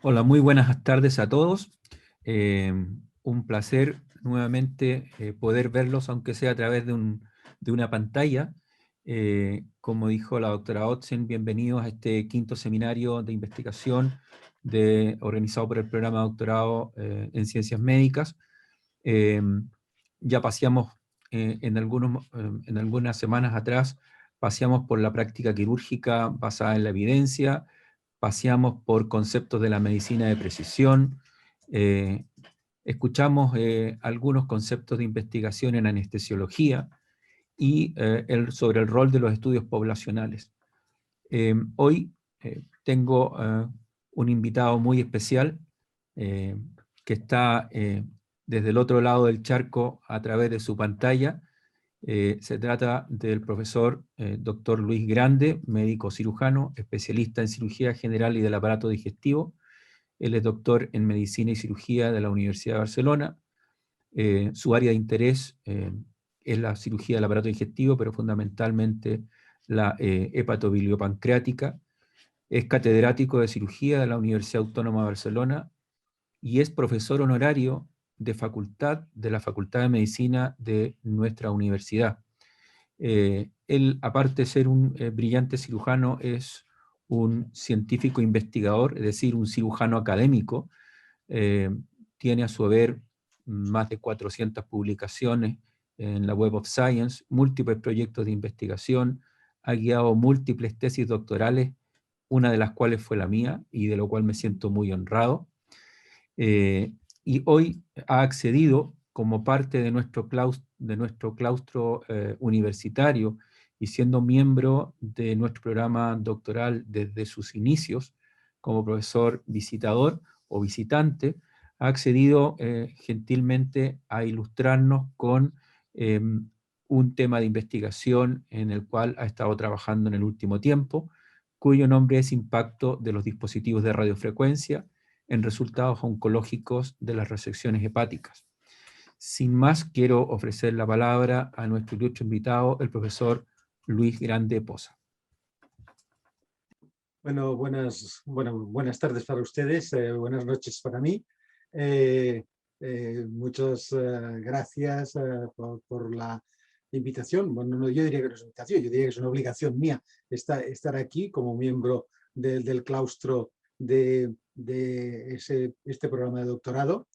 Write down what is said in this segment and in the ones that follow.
Hola, muy buenas tardes a todos. Eh, un placer nuevamente poder verlos, aunque sea a través de una pantalla. Como dijo la doctora Otzen, bienvenidos a este quinto seminario de investigación organizado por el programa de doctorado en Ciencias Médicas. Eh, ya paseamos en algunas semanas atrás, paseamos por la práctica quirúrgica basada en la evidencia, paseamos por conceptos de la medicina de precisión, eh, escuchamos algunos conceptos de investigación en anestesiología y sobre el rol de los estudios poblacionales. Hoy tengo un invitado muy especial eh, que está desde el otro lado del charco a través de su pantalla. Se trata del profesor Dr. Luis Grande, médico cirujano, especialista en cirugía general y del aparato digestivo. Él es doctor en medicina y cirugía de la Universidad de Barcelona. Su área de interés es la cirugía del aparato digestivo, pero fundamentalmente la hepatobiliopancreática. Es catedrático de cirugía de la Universidad Autónoma de Barcelona y es profesor honorario de la Facultad de Medicina de nuestra universidad. Él, aparte de ser un brillante cirujano, es un científico investigador, es decir, un cirujano académico. Eh, Tiene a su haber más de 400 publicaciones en la Web of Science, múltiples proyectos de investigación, ha guiado múltiples tesis doctorales, una de las cuales fue la mía y de lo cual me siento muy honrado. Eh, y hoy ha accedido como parte de nuestro claustro universitario y siendo miembro de nuestro programa doctoral desde sus inicios como profesor visitador o visitante, ha accedido gentilmente a ilustrarnos con un tema de investigación en el cual ha estado trabajando en el último tiempo, cuyo nombre es Impacto de los dispositivos de radiofrecuencia en resultados oncológicos de las resecciones hepáticas. Sin más, quiero ofrecer la palabra a nuestro ilustre invitado, el profesor Luis Grande Poza. Bueno, buenas tardes para ustedes, buenas noches para mí. Muchas gracias por la invitación. Bueno, no, yo diría que no es una invitación, yo diría que es una obligación mía estar aquí como miembro del claustro de este programa de doctorado.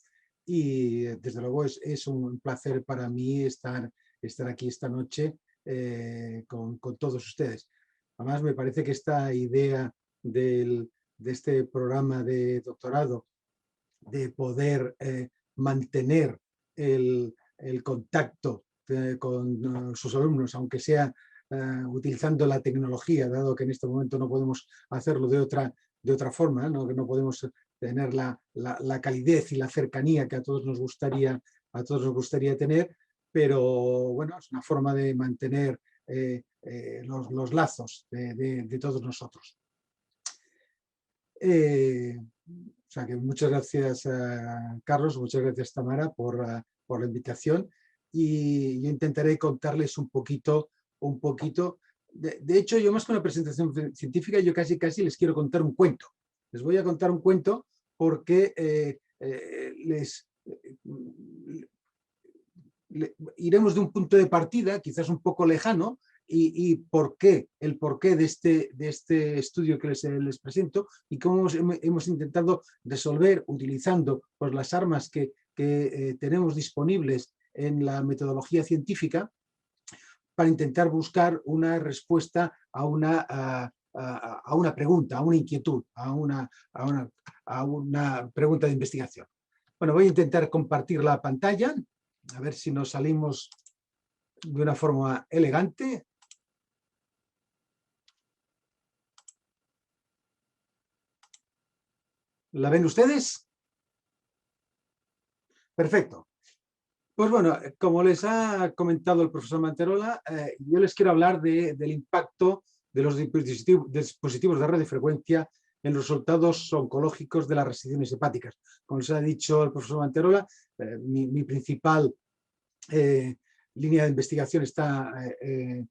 Y desde luego es un placer para mí estar aquí esta noche con todos ustedes. Además, me parece que esta idea de este programa de doctorado, de poder mantener el contacto con sus alumnos, aunque sea utilizando la tecnología, dado que en este momento no podemos hacerlo de otra forma, ¿no? Que no podemos tener la calidez y la cercanía que a todos nos gustaría tener, pero bueno, es una forma de mantener los lazos de todos nosotros. O sea que muchas gracias, Carlos, muchas gracias, Tamara, por la invitación, y yo intentaré contarles un poquito. De hecho, yo más que una presentación científica, yo casi les quiero contar un cuento. Les voy a contar un cuento porque iremos de un punto de partida, quizás un poco lejano, y el porqué de este estudio que les presento y cómo hemos intentado resolver utilizando pues, las armas que tenemos disponibles en la metodología científica para intentar buscar una respuesta a una pregunta, a una inquietud, a una pregunta de investigación. Bueno, voy a intentar compartir la pantalla, a ver si nos salimos de una forma elegante. ¿La ven ustedes? Perfecto. Pues bueno, como les ha comentado el profesor Manterola, yo les quiero hablar del impacto de los dispositivos de radiofrecuencia en los resultados oncológicos de las resecciones hepáticas. Como les ha dicho el profesor Manterola, mi principal línea de investigación está en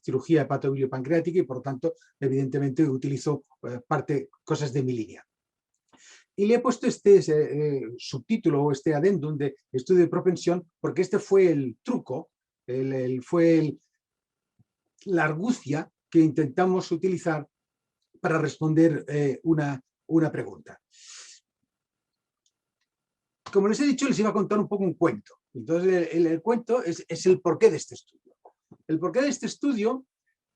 cirugía hepatobiliopancreática y por lo tanto evidentemente utilizo cosas de mi línea. Y le he puesto este subtítulo o este adendum de estudio de propensión porque este fue el truco, la argucia que intentamos utilizar para responder una pregunta. Como les he dicho, les iba a contar un poco un cuento. Entonces, el cuento es el porqué de este estudio. El porqué de este estudio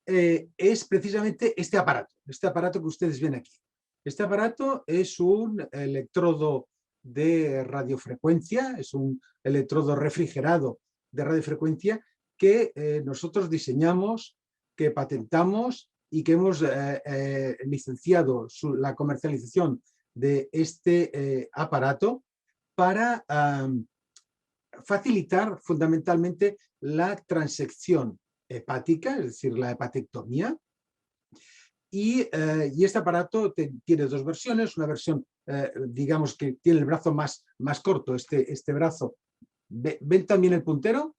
es precisamente este aparato que ustedes ven aquí. Este aparato es un electrodo de radiofrecuencia, es un electrodo refrigerado de radiofrecuencia que nosotros diseñamos, que patentamos y que hemos licenciado la comercialización de este aparato para facilitar fundamentalmente la transección hepática, es decir, la hepatectomía. Y este aparato tiene dos versiones, una versión, digamos, que tiene el brazo más corto, este brazo. ¿Ven también el puntero?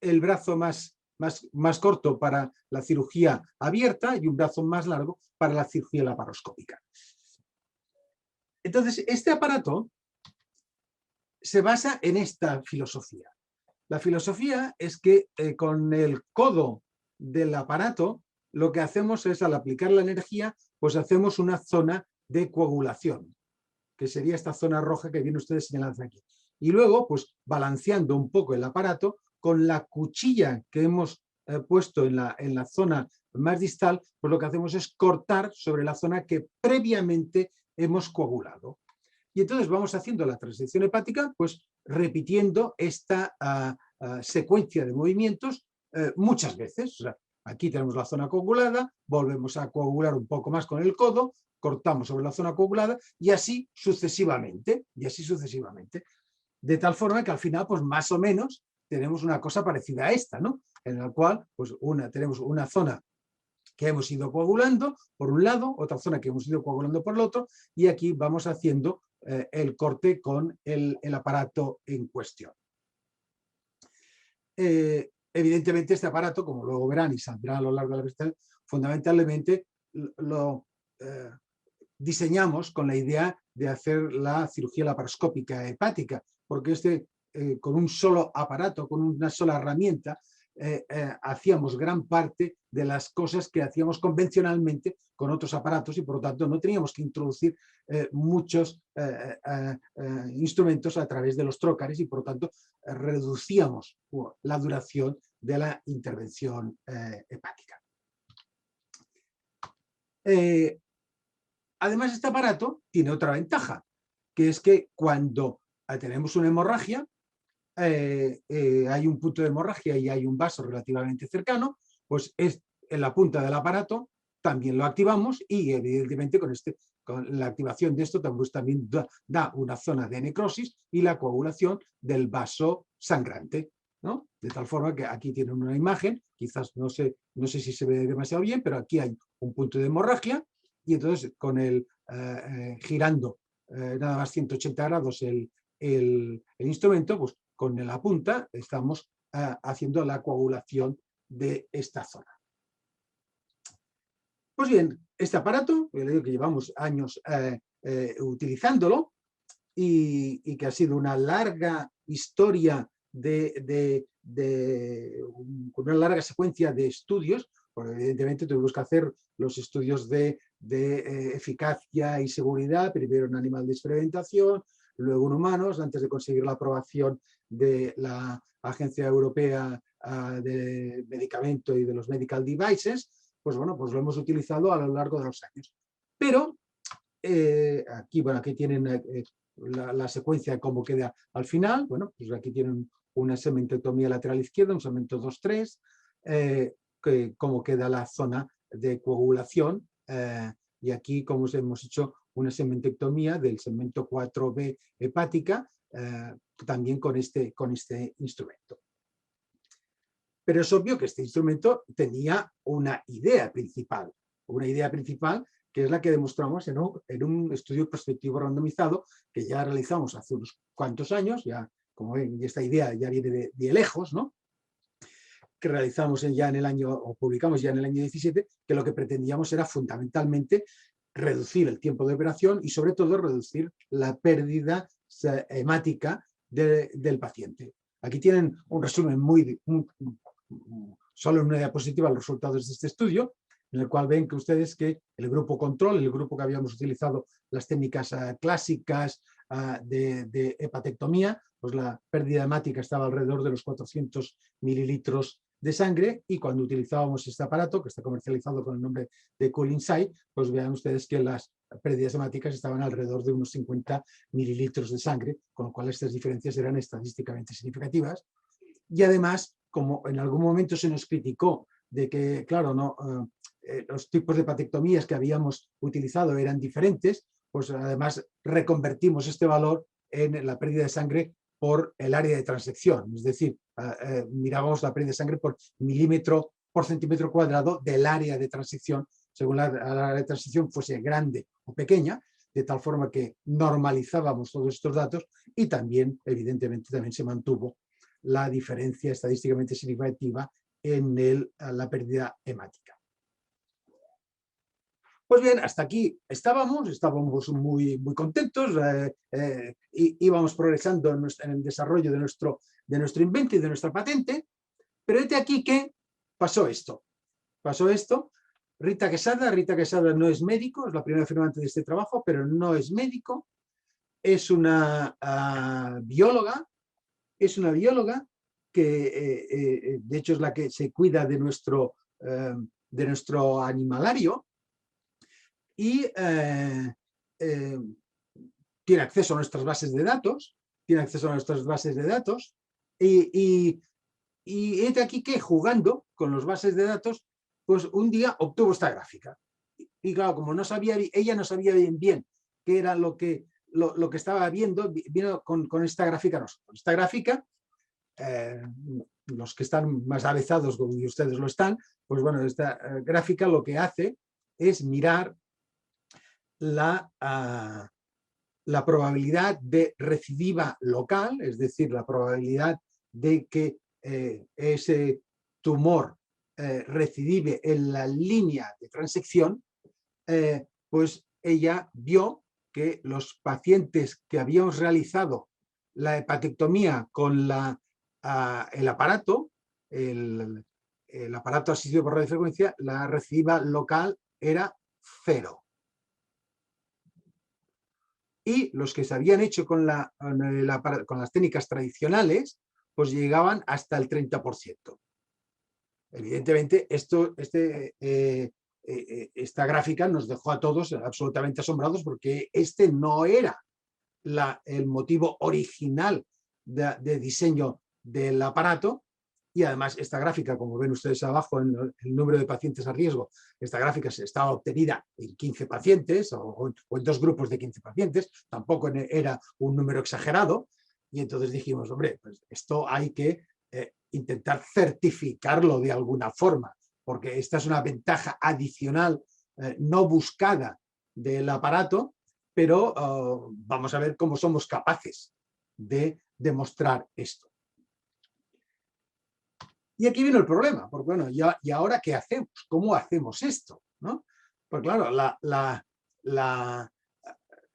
El brazo más corto para la cirugía abierta y un brazo más largo para la cirugía laparoscópica. Entonces, este aparato se basa en esta filosofía. La filosofía es que con el codo del aparato lo que hacemos es, al aplicar la energía, pues hacemos una zona de coagulación, que sería esta zona roja que vienen ustedes señalando aquí. Y luego, pues balanceando un poco el aparato, con la cuchilla que hemos puesto en la zona más distal, pues lo que hacemos es cortar sobre la zona que previamente hemos coagulado. Y entonces vamos haciendo la transección hepática, pues repitiendo esta secuencia de movimientos muchas veces. O sea, aquí tenemos la zona coagulada, volvemos a coagular un poco más con el codo, cortamos sobre la zona coagulada y así sucesivamente, De tal forma que al final, pues más o menos, tenemos una cosa parecida a esta, ¿no? En la cual, pues tenemos una zona que hemos ido coagulando por un lado, otra zona que hemos ido coagulando por el otro, y aquí vamos haciendo el corte con el aparato en cuestión. Evidentemente este aparato, como luego verán y saldrá a lo largo de la presentación, fundamentalmente lo diseñamos con la idea de hacer la cirugía laparoscópica hepática, porque con un solo aparato, con una sola herramienta, hacíamos gran parte de las cosas que hacíamos convencionalmente con otros aparatos y por lo tanto no teníamos que introducir muchos instrumentos a través de los trócares y por lo tanto reducíamos la duración de la intervención hepática. Además, este aparato tiene otra ventaja, que es que cuando tenemos una hemorragia, hay un punto de hemorragia y hay un vaso relativamente cercano, pues en la punta del aparato también lo activamos y evidentemente con la activación de esto también da una zona de necrosis y la coagulación del vaso sangrante, ¿no? De tal forma que aquí tienen una imagen, quizás no sé si se ve demasiado bien, pero aquí hay un punto de hemorragia y entonces girando nada más 180 grados el instrumento, pues con la punta estamos haciendo la coagulación de esta zona. Pues bien, este aparato, yo le digo que llevamos años utilizándolo y que ha sido una larga historia con una larga secuencia de estudios, porque evidentemente tuvimos que hacer los estudios de eficacia y seguridad, primero en animal de experimentación, luego en humanos, antes de conseguir la aprobación de la Agencia Europea de Medicamento y de los Medical Devices, pues bueno, pues lo hemos utilizado a lo largo de los años. Pero aquí tienen la secuencia de cómo queda al final. Bueno, pues aquí tienen una segmentectomía lateral izquierda, un segmento 2-3, cómo queda la zona de coagulación. Y aquí, como hemos hecho una segmentectomía del segmento 4B hepática, también con este instrumento. Pero es obvio que este instrumento tenía una idea principal que es la que demostramos en un estudio prospectivo randomizado que ya realizamos hace unos cuantos años, ya como ven, esta idea ya viene de lejos, ¿no? que realizamos ya en el año, o publicamos ya en el año 17, que lo que pretendíamos era fundamentalmente reducir el tiempo de operación y sobre todo reducir la pérdida hemática del paciente. Aquí tienen un resumen solo en una diapositiva los resultados de este estudio, en el cual ven que ustedes que el grupo control, el grupo que habíamos utilizado las técnicas clásicas de hepatectomía, pues la pérdida hemática estaba alrededor de los 400 mililitros de sangre, y cuando utilizábamos este aparato, que está comercializado con el nombre de CoolInsight, pues vean ustedes que las pérdidas hemáticas estaban alrededor de unos 50 mililitros de sangre, con lo cual estas diferencias eran estadísticamente significativas. Y además, como en algún momento se nos criticó de que, claro, los tipos de hepatectomías que habíamos utilizado eran diferentes, pues además reconvertimos este valor en la pérdida de sangre por el área de transección, es decir, mirábamos la pérdida de sangre por milímetro por centímetro cuadrado del área de transección, según la área de transición fuese grande o pequeña, de tal forma que normalizábamos todos estos datos, y también, evidentemente, también se mantuvo la diferencia estadísticamente significativa en la pérdida hemática. Pues bien, hasta aquí estábamos muy contentos, íbamos progresando en el desarrollo de nuestro invento y de nuestra patente, pero este aquí que pasó esto. Rita Quesada no es médico, es la primera firmante de este trabajo, pero no es médico, es una bióloga, que de hecho es la que se cuida de nuestro animalario, y tiene acceso a nuestras bases de datos, y este aquí que jugando con las bases de datos, pues un día obtuvo esta gráfica. Y claro, como ella no sabía bien qué era lo que estaba viendo, vino con esta gráfica. Esta gráfica, los que están más avezados, como ustedes lo están, pues bueno, esta gráfica lo que hace es mirar la probabilidad de recidiva local, es decir, la probabilidad de que ese tumor recidive en la línea de transección, pues ella vio que los pacientes que habíamos realizado la hepatectomía con el aparato asistido por radiofrecuencia, la recidiva local era 0. Y los que se habían hecho con las técnicas tradicionales, pues llegaban hasta el 30%. Evidentemente, esta gráfica nos dejó a todos absolutamente asombrados, porque este no era el motivo original de diseño del aparato. Y además esta gráfica, como ven ustedes abajo en el número de pacientes a riesgo, esta gráfica se estaba obtenida en 15 pacientes o en 2 grupos de 15 pacientes, tampoco era un número exagerado, y entonces dijimos, hombre, pues esto hay que intentar certificarlo de alguna forma, porque esta es una ventaja adicional no buscada del aparato, pero vamos a ver cómo somos capaces de demostrar esto. Y aquí vino el problema, porque bueno, ¿y ahora qué hacemos? ¿Cómo hacemos esto? ¿No? Pues claro,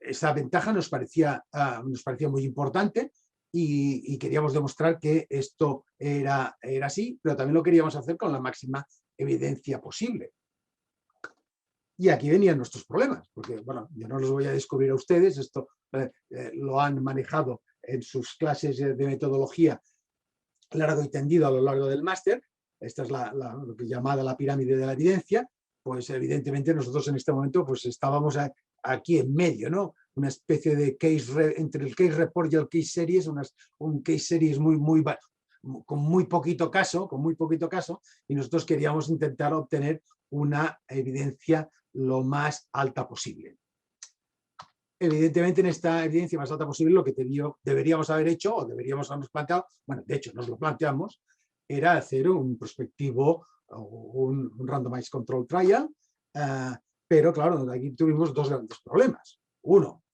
esa ventaja nos parecía muy importante, y queríamos demostrar que esto era así, pero también lo queríamos hacer con la máxima evidencia posible. Y aquí venían nuestros problemas, porque bueno, yo no los voy a descubrir a ustedes, esto lo han manejado en sus clases de metodología largo y tendido a lo largo del máster. Esta es lo que es llamada la pirámide de la evidencia. Pues evidentemente nosotros en este momento pues estábamos aquí en medio, ¿no? Una especie de entre el case report y el case series, un case series con muy poquito caso, y nosotros queríamos intentar obtener una evidencia lo más alta posible. Evidentemente, en esta evidencia más alta posible, lo que deberíamos haber hecho, o deberíamos habernos planteado, bueno, de hecho nos lo planteamos, era hacer un prospectivo, un randomized control trial, pero claro, aquí tuvimos 2 grandes problemas. Uno,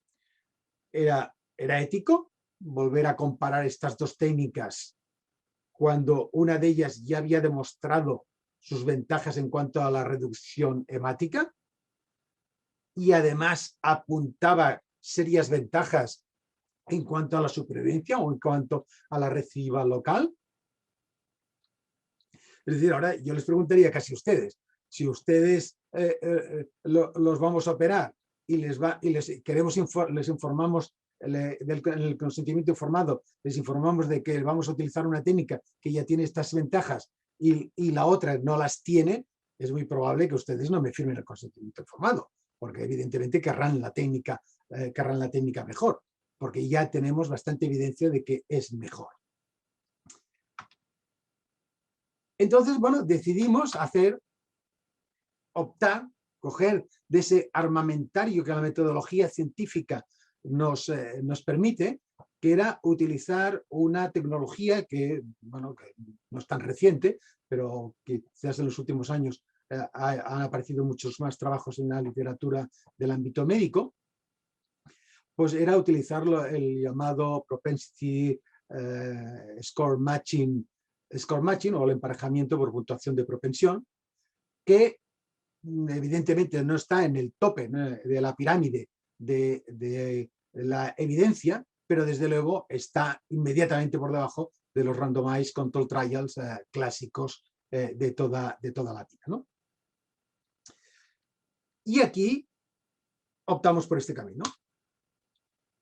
era ético volver a comparar estas 2 técnicas cuando una de ellas ya había demostrado sus ventajas en cuanto a la reducción hemática y además apuntaba serias ventajas en cuanto a la supervivencia o en cuanto a la recidiva local. Es decir, ahora yo les preguntaría casi a ustedes, si ustedes los vamos a operar y les informamos del consentimiento informado, les informamos de que vamos a utilizar una técnica que ya tiene estas ventajas y la otra no las tiene, es muy probable que ustedes no me firmen el consentimiento informado, porque evidentemente querrán la técnica mejor, porque ya tenemos bastante evidencia de que es mejor. Entonces, bueno, decidimos coger de ese armamentario que la metodología científica nos permite, que era utilizar una tecnología que, bueno, que no es tan reciente, pero que quizás en los últimos años han aparecido muchos más trabajos en la literatura del ámbito médico, pues era utilizar el llamado propensity score matching o el emparejamiento por puntuación de propensión, que evidentemente no está en el tope, ¿no?, de la pirámide de la evidencia, pero desde luego está inmediatamente por debajo de los randomized control trials clásicos de toda la vida, ¿no? Y aquí optamos por este camino.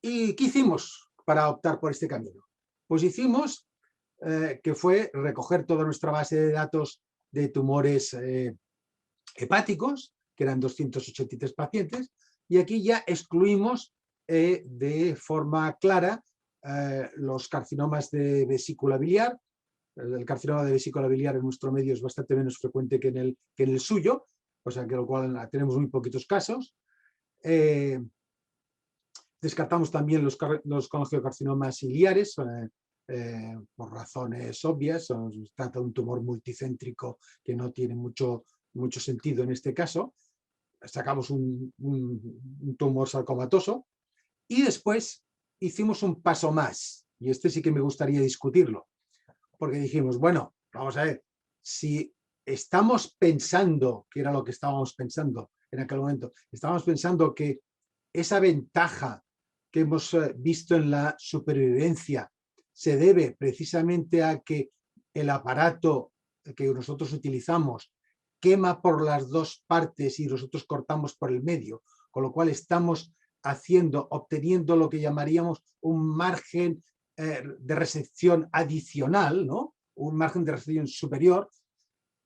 ¿Y qué hicimos para optar por este camino? Pues hicimos que fue recoger toda nuestra base de datos de tumores hepáticos, que eran 283 pacientes, y aquí ya excluimos de forma clara los carcinomas de vesícula biliar. El carcinoma de vesícula biliar en nuestro medio es bastante menos frecuente que en el suyo, o sea que lo cual tenemos muy poquitos casos. Descartamos también los colangiocarcinomas iliares, por razones obvias. Se trata de un tumor multicéntrico que no tiene mucho sentido en este caso. Sacamos un tumor sarcomatoso y después hicimos un paso más, y este sí que me gustaría discutirlo, porque dijimos, bueno, vamos a ver, si estamos pensando, que era lo que estábamos pensando en aquel momento, estábamos pensando que esa ventaja que hemos visto en la supervivencia se debe precisamente a que el aparato que nosotros utilizamos quema por las dos partes y nosotros cortamos por el medio, con lo cual estamos obteniendo lo que llamaríamos un margen de resección adicional, ¿no?, un margen de resección superior.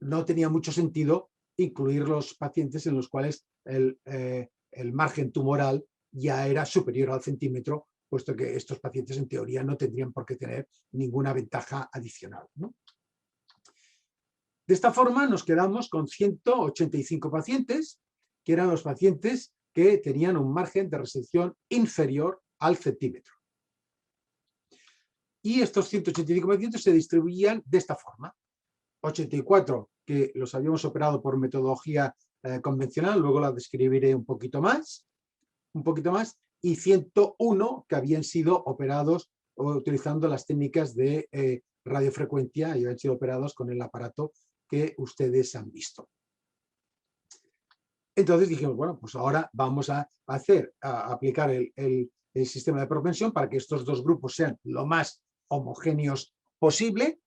No tenía mucho sentido incluir los pacientes en los cuales el margen tumoral ya era superior al centímetro, puesto que estos pacientes en teoría no tendrían por qué tener ninguna ventaja adicional, ¿no? De esta forma nos quedamos con 185 pacientes, que eran los pacientes que tenían un margen de resección inferior al centímetro. Y estos 185 pacientes se distribuían de esta forma: 84 que los habíamos operado por metodología convencional, luego la describiré un poquito más, y 101 que habían sido operados utilizando las técnicas de radiofrecuencia y habían sido operados con el aparato que ustedes han visto. Entonces dijimos, bueno, pues ahora vamos a aplicar el sistema de propensión para que estos dos grupos sean lo más homogéneos posible,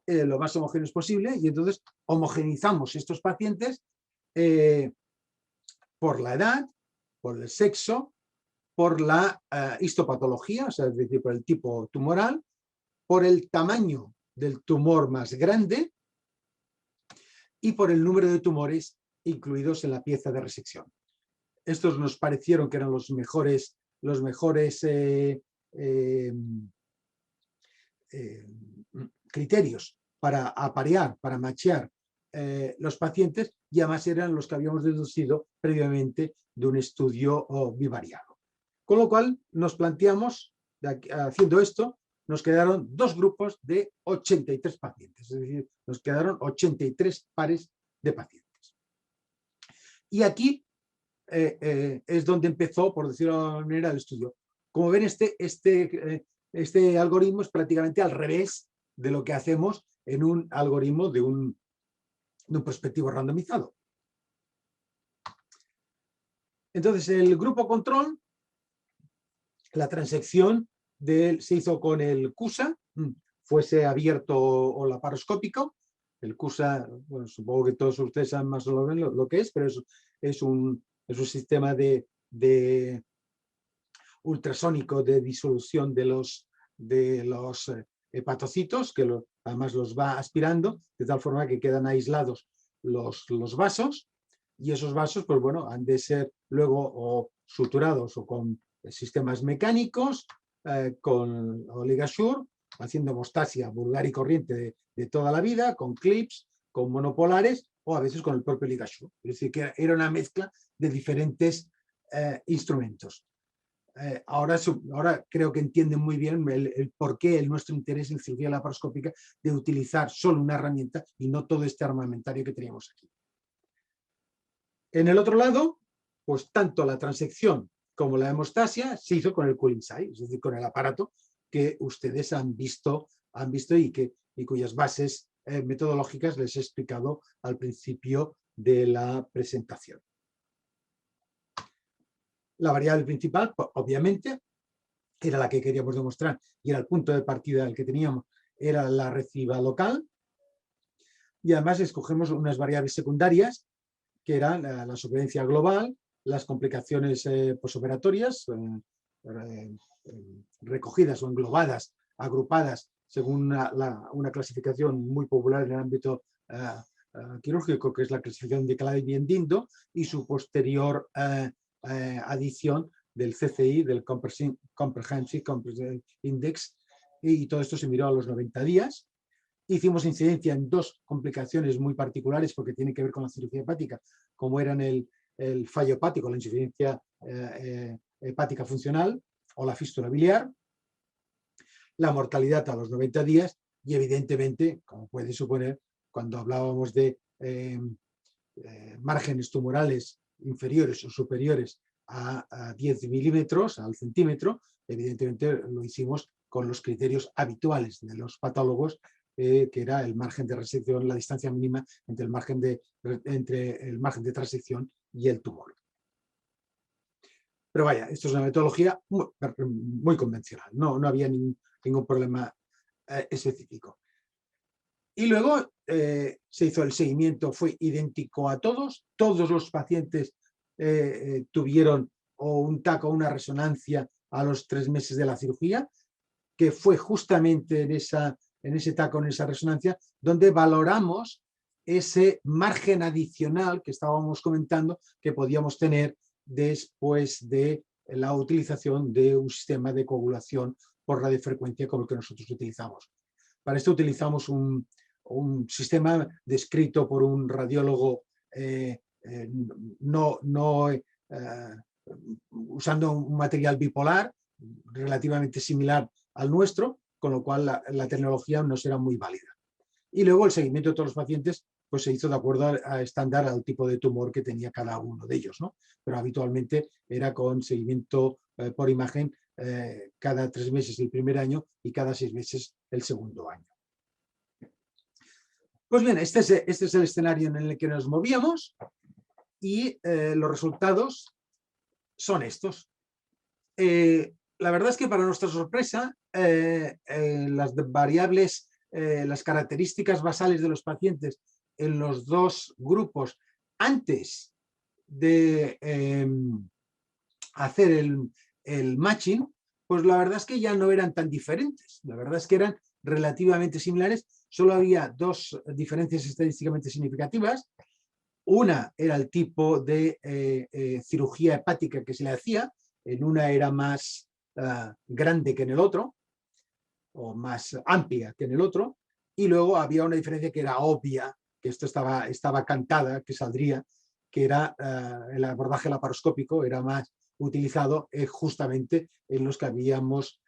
y entonces homogeneizamos estos pacientes por la edad, por el sexo, por la histopatología, o sea, es decir, por el tipo tumoral, por el tamaño del tumor más grande y por el número de tumores incluidos en la pieza de resección. Estos nos parecieron que eran los mejores criterios para aparear, para machear los pacientes, y además eran los que habíamos deducido previamente de un estudio bivariado. Con lo cual nos planteamos, haciendo esto, nos quedaron dos grupos de 83 pacientes, es decir, nos quedaron 83 pares de pacientes. Y aquí es donde empezó, por decirlo de alguna manera, el estudio. Como ven, este algoritmo es prácticamente al revés de lo que hacemos en un algoritmo de un prospectivo randomizado. Entonces, el grupo control, la transección se hizo con el CUSA, fuese abierto o laparoscópico. El CUSA, bueno, supongo que todos ustedes saben más o menos lo que es, pero es un sistema de ultrasónico de disolución de los hepatocitos, que además los va aspirando, de tal forma que quedan aislados los vasos, y esos vasos, pues bueno, han de ser luego o suturados o con sistemas mecánicos, con Ligasure, haciendo hemostasia vulgar y corriente de toda la vida, con clips, con monopolares o a veces con el propio Ligasure. Es decir, que era una mezcla de diferentes instrumentos. Ahora creo que entienden muy bien el por qué nuestro interés en cirugía laparoscópica de utilizar solo una herramienta y no todo este armamentario que teníamos aquí. En el otro lado, pues tanto la transección como la hemostasia se hizo con el Q-Insight, es decir, con el aparato que ustedes han visto y cuyas bases metodológicas les he explicado al principio de la presentación. La variable principal, obviamente, era la que queríamos demostrar y era el punto de partida del que teníamos, era la recidiva local. Y además escogemos unas variables secundarias que eran la supervivencia global, las complicaciones posoperatorias, recogidas o englobadas, agrupadas según una clasificación muy popular en el ámbito quirúrgico, que es la clasificación de Calabi-Dindo, y su posterior adición del CCI, del Comprehensive Index, y todo esto se miró a los 90 días. Hicimos incidencia en dos complicaciones muy particulares porque tienen que ver con la cirugía hepática, como eran el fallo hepático, la insuficiencia hepática funcional o la fístula biliar, la mortalidad a los 90 días y evidentemente, como puede suponer, cuando hablábamos de márgenes tumorales inferiores o superiores a 10 milímetros al centímetro, evidentemente lo hicimos con los criterios habituales de los patólogos, que era el margen de resección, la distancia mínima entre el margen de transección y el tumor. Pero vaya, esto es una metodología muy convencional, no había ningún problema específico. Y luego se hizo el seguimiento, fue idéntico a todos los pacientes tuvieron o un TAC o una resonancia a los 3 meses de la cirugía, que fue justamente en ese TAC o en esa resonancia donde valoramos ese margen adicional que estábamos comentando que podíamos tener después de la utilización de un sistema de coagulación por radiofrecuencia como el que nosotros utilizamos. Para esto utilizamos un sistema descrito por un radiólogo usando un material bipolar relativamente similar al nuestro, con lo cual la tecnología no será muy válida. Y luego el seguimiento de todos los pacientes pues se hizo de acuerdo a estándar al tipo de tumor que tenía cada uno de ellos, ¿no? Pero habitualmente era con seguimiento por imagen cada 3 meses el primer año y cada 6 meses el segundo año. Pues bien, este es el escenario en el que nos movíamos y los resultados son estos. La verdad es que para nuestra sorpresa, las variables, las características basales de los pacientes en los dos grupos antes de hacer el matching, pues la verdad es que ya no eran tan diferentes. La verdad es que eran relativamente similares. Solo había dos diferencias estadísticamente significativas. Una era el tipo de cirugía hepática que se le hacía. En una era más grande que en el otro, o más amplia que en el otro. Y luego había una diferencia que era obvia, que esto estaba cantada, que saldría, que era el abordaje laparoscópico, era más utilizado justamente en los que habíamos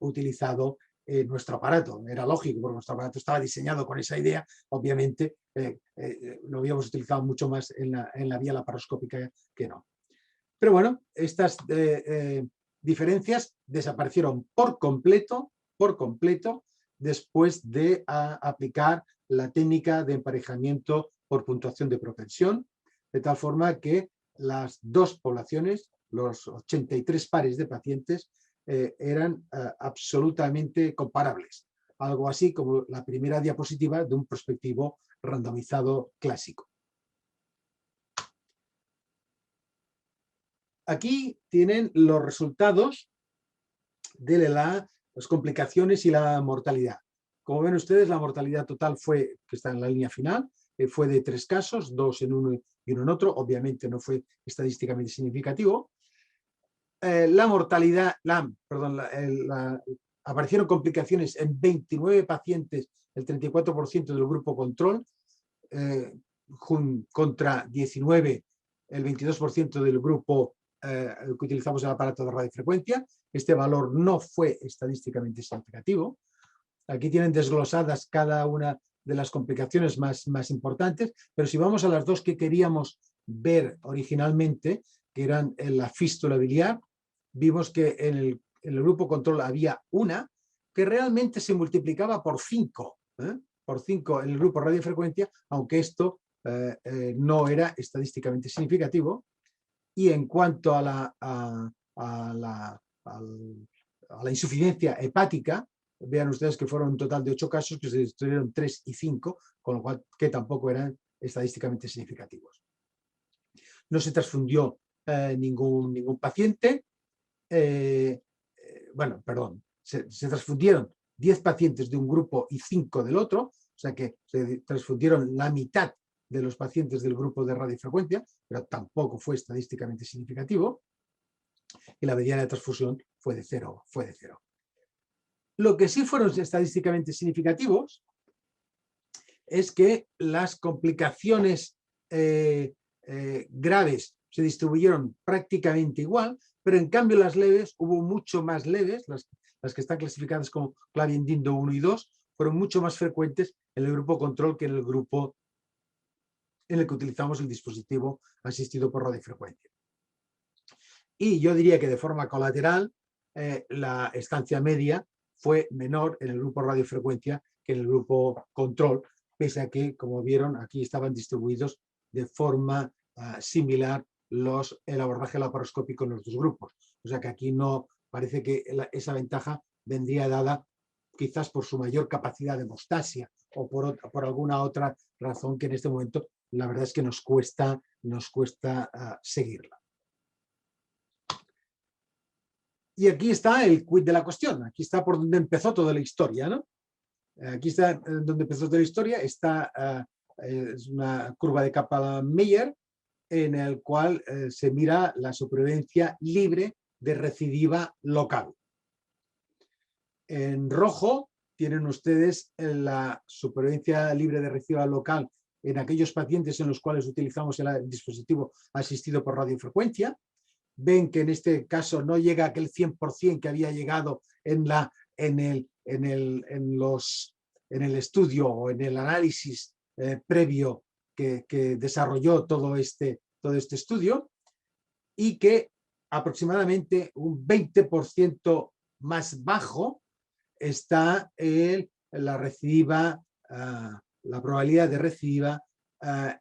utilizado nuestro aparato. Era lógico, porque nuestro aparato estaba diseñado con esa idea, obviamente lo habíamos utilizado mucho más en la vía laparoscópica que no. Pero bueno, estas diferencias desaparecieron por completo después de aplicar la técnica de emparejamiento por puntuación de propensión, de tal forma que las dos poblaciones, los 83 pares de pacientes, eran absolutamente comparables. Algo así como la primera diapositiva de un prospectivo randomizado clásico. Aquí tienen los resultados de las complicaciones y la mortalidad. Como ven ustedes, la mortalidad total fue, que está en la línea final, fue de 3 casos, 2 en uno y 1 en otro. Obviamente no fue estadísticamente significativo. La mortalidad, aparecieron complicaciones en 29 pacientes, el 34% del grupo control, contra 19, el 22% del grupo que utilizamos el aparato de radiofrecuencia. Este valor no fue estadísticamente significativo. Aquí tienen desglosadas cada una de las complicaciones más importantes, pero si vamos a las dos que queríamos ver originalmente, que eran en la fístula biliar, vimos que en el grupo control había una que realmente se multiplicaba por 5, por 5 en el grupo radiofrecuencia, aunque esto no era estadísticamente significativo. Y en cuanto a la insuficiencia hepática, vean ustedes que fueron un total de 8 casos, que se distribuyeron 3 y 5, con lo cual que tampoco eran estadísticamente significativos. No se transfundió ningún paciente. Se transfundieron 10 pacientes de un grupo y 5 del otro, o sea que se transfundieron la mitad de los pacientes del grupo de radiofrecuencia, pero tampoco fue estadísticamente significativo, y la mediana de transfusión fue de 0. Lo que sí fueron estadísticamente significativos es que las complicaciones graves se distribuyeron prácticamente igual, pero en cambio las leves, hubo mucho más leves, las que están clasificadas como Clavien-Dindo 1 y 2, fueron mucho más frecuentes en el grupo control que en el grupo en el que utilizamos el dispositivo asistido por radiofrecuencia. Y yo diría que de forma colateral, la estancia media fue menor en el grupo radiofrecuencia que en el grupo control, pese a que, como vieron, aquí estaban distribuidos de forma similar el abordaje laparoscópico en los dos grupos. O sea que aquí no parece que esa ventaja vendría dada quizás por su mayor capacidad de hemostasia o por alguna otra razón que en este momento la verdad es que nos cuesta seguirla. Y aquí está el quid de la cuestión, aquí está por donde empezó toda la historia, ¿no? Aquí está donde empezó toda la historia, es una curva de Kaplan-Meier en el cual se mira la supervivencia libre de recidiva local. En rojo tienen ustedes la supervivencia libre de recidiva local en aquellos pacientes en los cuales utilizamos el dispositivo asistido por radiofrecuencia. Ven que en este caso no llega a aquel 100% que había llegado en el estudio o en el análisis previo que desarrolló todo este estudio, y que aproximadamente un 20% más bajo está la recidiva, la probabilidad de recidiva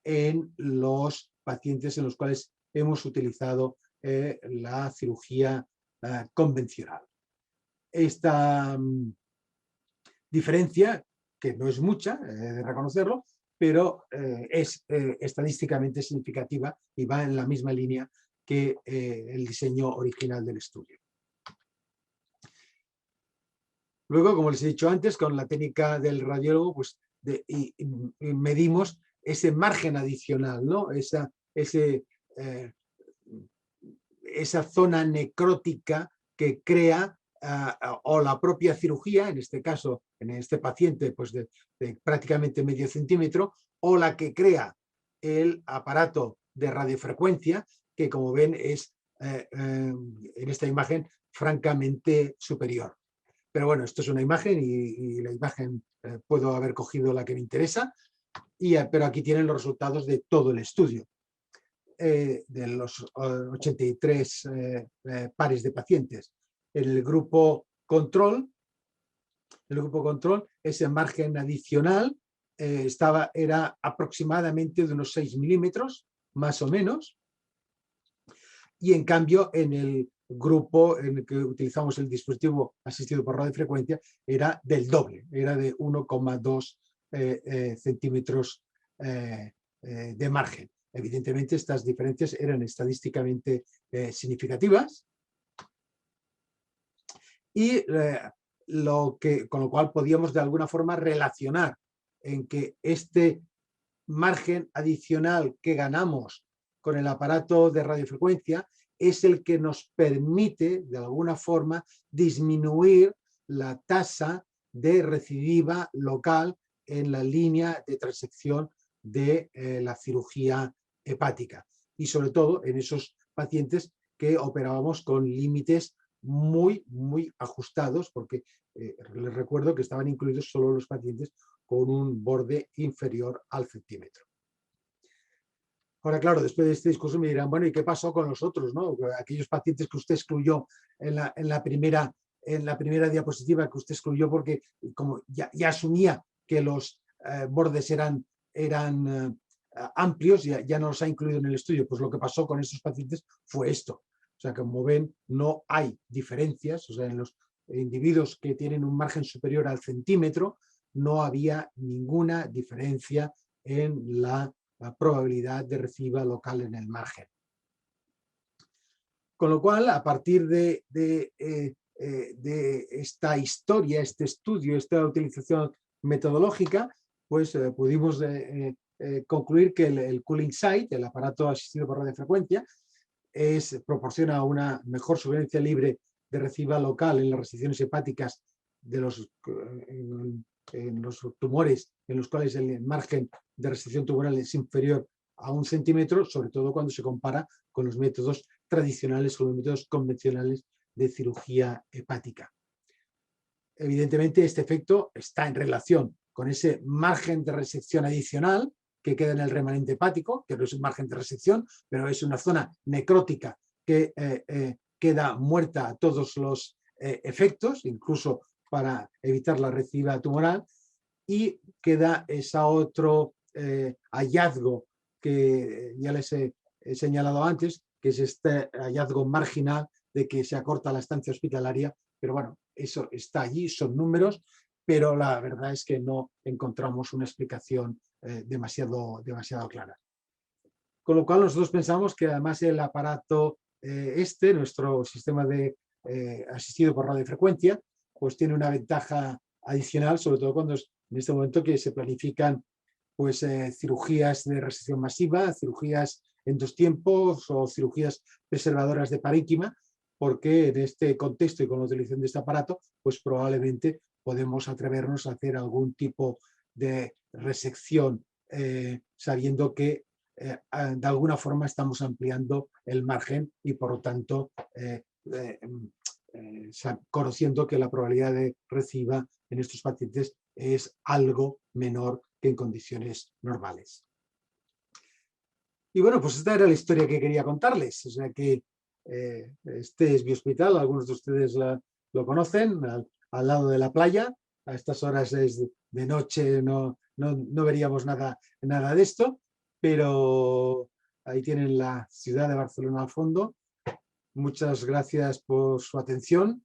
en los pacientes en los cuales hemos utilizado la cirugía convencional. Esta diferencia, que no es mucha, de reconocerlo, pero es estadísticamente significativa y va en la misma línea que el diseño original del estudio. Luego, como les he dicho antes, con la técnica del radiólogo, pues medimos ese margen adicional, ¿no? Esa zona necrótica que crea o la propia cirugía, en este caso, en este paciente, pues de prácticamente medio centímetro, o la que crea el aparato de radiofrecuencia, que como ven es en esta imagen francamente superior. Pero bueno, esto es una imagen y la imagen puedo haber cogido la que me interesa, pero aquí tienen los resultados de todo el estudio. De los 83 pares de pacientes. En el grupo control el grupo control, ese margen adicional era aproximadamente de unos 6 milímetros, más o menos, y en cambio en el grupo en el que utilizamos el dispositivo asistido por radiofrecuencia era del doble, era de 1,2 centímetros de margen. Evidentemente estas diferencias eran estadísticamente significativas y con lo cual podíamos de alguna forma relacionar en que este margen adicional que ganamos con el aparato de radiofrecuencia es el que nos permite de alguna forma disminuir la tasa de recidiva local en la línea de transección de la cirugía hepática y sobre todo en esos pacientes que operábamos con límites muy ajustados, porque les recuerdo que estaban incluidos solo los pacientes con un borde inferior al centímetro. Ahora, claro, después de este discurso me dirán, bueno, ¿y qué pasó con los otros, no? Aquellos pacientes que usted excluyó en la primera diapositiva, que usted excluyó porque como ya asumía que los bordes eran amplios, ya no los ha incluido en el estudio. Pues lo que pasó con esos pacientes fue esto. O sea, como ven, no hay diferencias. O sea, en los individuos que tienen un margen superior al centímetro, no había ninguna diferencia en la probabilidad de recidiva local en el margen. Con lo cual, a partir de esta historia, este estudio, esta utilización metodológica, pues pudimos concluir que el CoolInsight, el aparato asistido por radiofrecuencia, proporciona una mejor supervivencia libre de recidiva local en las restricciones hepáticas en los tumores en los cuales el margen de restricción tumoral es inferior a 1 centímetro, sobre todo cuando se compara con los métodos tradicionales o los métodos convencionales de cirugía hepática. Evidentemente, este efecto está en relación con ese margen de resección adicional que queda en el remanente hepático, que no es un margen de resección, pero es una zona necrótica que queda muerta a todos los efectos, incluso para evitar la recidiva tumoral, y queda ese otro hallazgo que ya les he señalado antes, que es este hallazgo marginal de que se acorta la estancia hospitalaria, pero bueno, eso está allí, son números, pero la verdad es que no encontramos una explicación demasiado clara. Con lo cual nosotros pensamos que además el aparato nuestro sistema de asistido por radiofrecuencia, pues tiene una ventaja adicional, sobre todo cuando en este momento que se planifican pues, cirugías de resección masiva, cirugías en 2 tiempos o cirugías preservadoras de parénquima, porque en este contexto y con la utilización de este aparato, pues probablemente podemos atrevernos a hacer algún tipo de resección sabiendo que de alguna forma estamos ampliando el margen y por lo tanto conociendo que la probabilidad de recidiva en estos pacientes es algo menor que en condiciones normales. Y bueno, pues esta era la historia que quería contarles. O sea que este es mi hospital, algunos de ustedes lo conocen, al lado de la playa. A estas horas es de noche, no veríamos nada de esto, pero ahí tienen la ciudad de Barcelona al fondo. Muchas gracias por su atención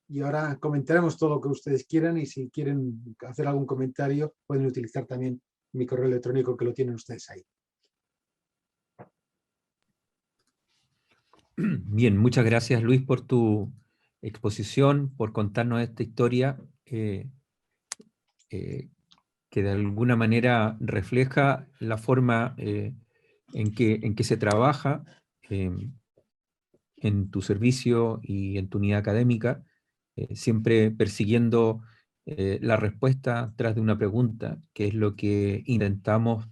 y ahora comentaremos todo lo que ustedes quieran y si quieren hacer algún comentario pueden utilizar también mi correo electrónico que lo tienen ustedes ahí. Bien, muchas gracias Luis por tu exposición, por contarnos esta historia que de alguna manera refleja la forma en que se trabaja en tu servicio y en tu unidad académica, siempre persiguiendo la respuesta tras de una pregunta, que es lo que intentamos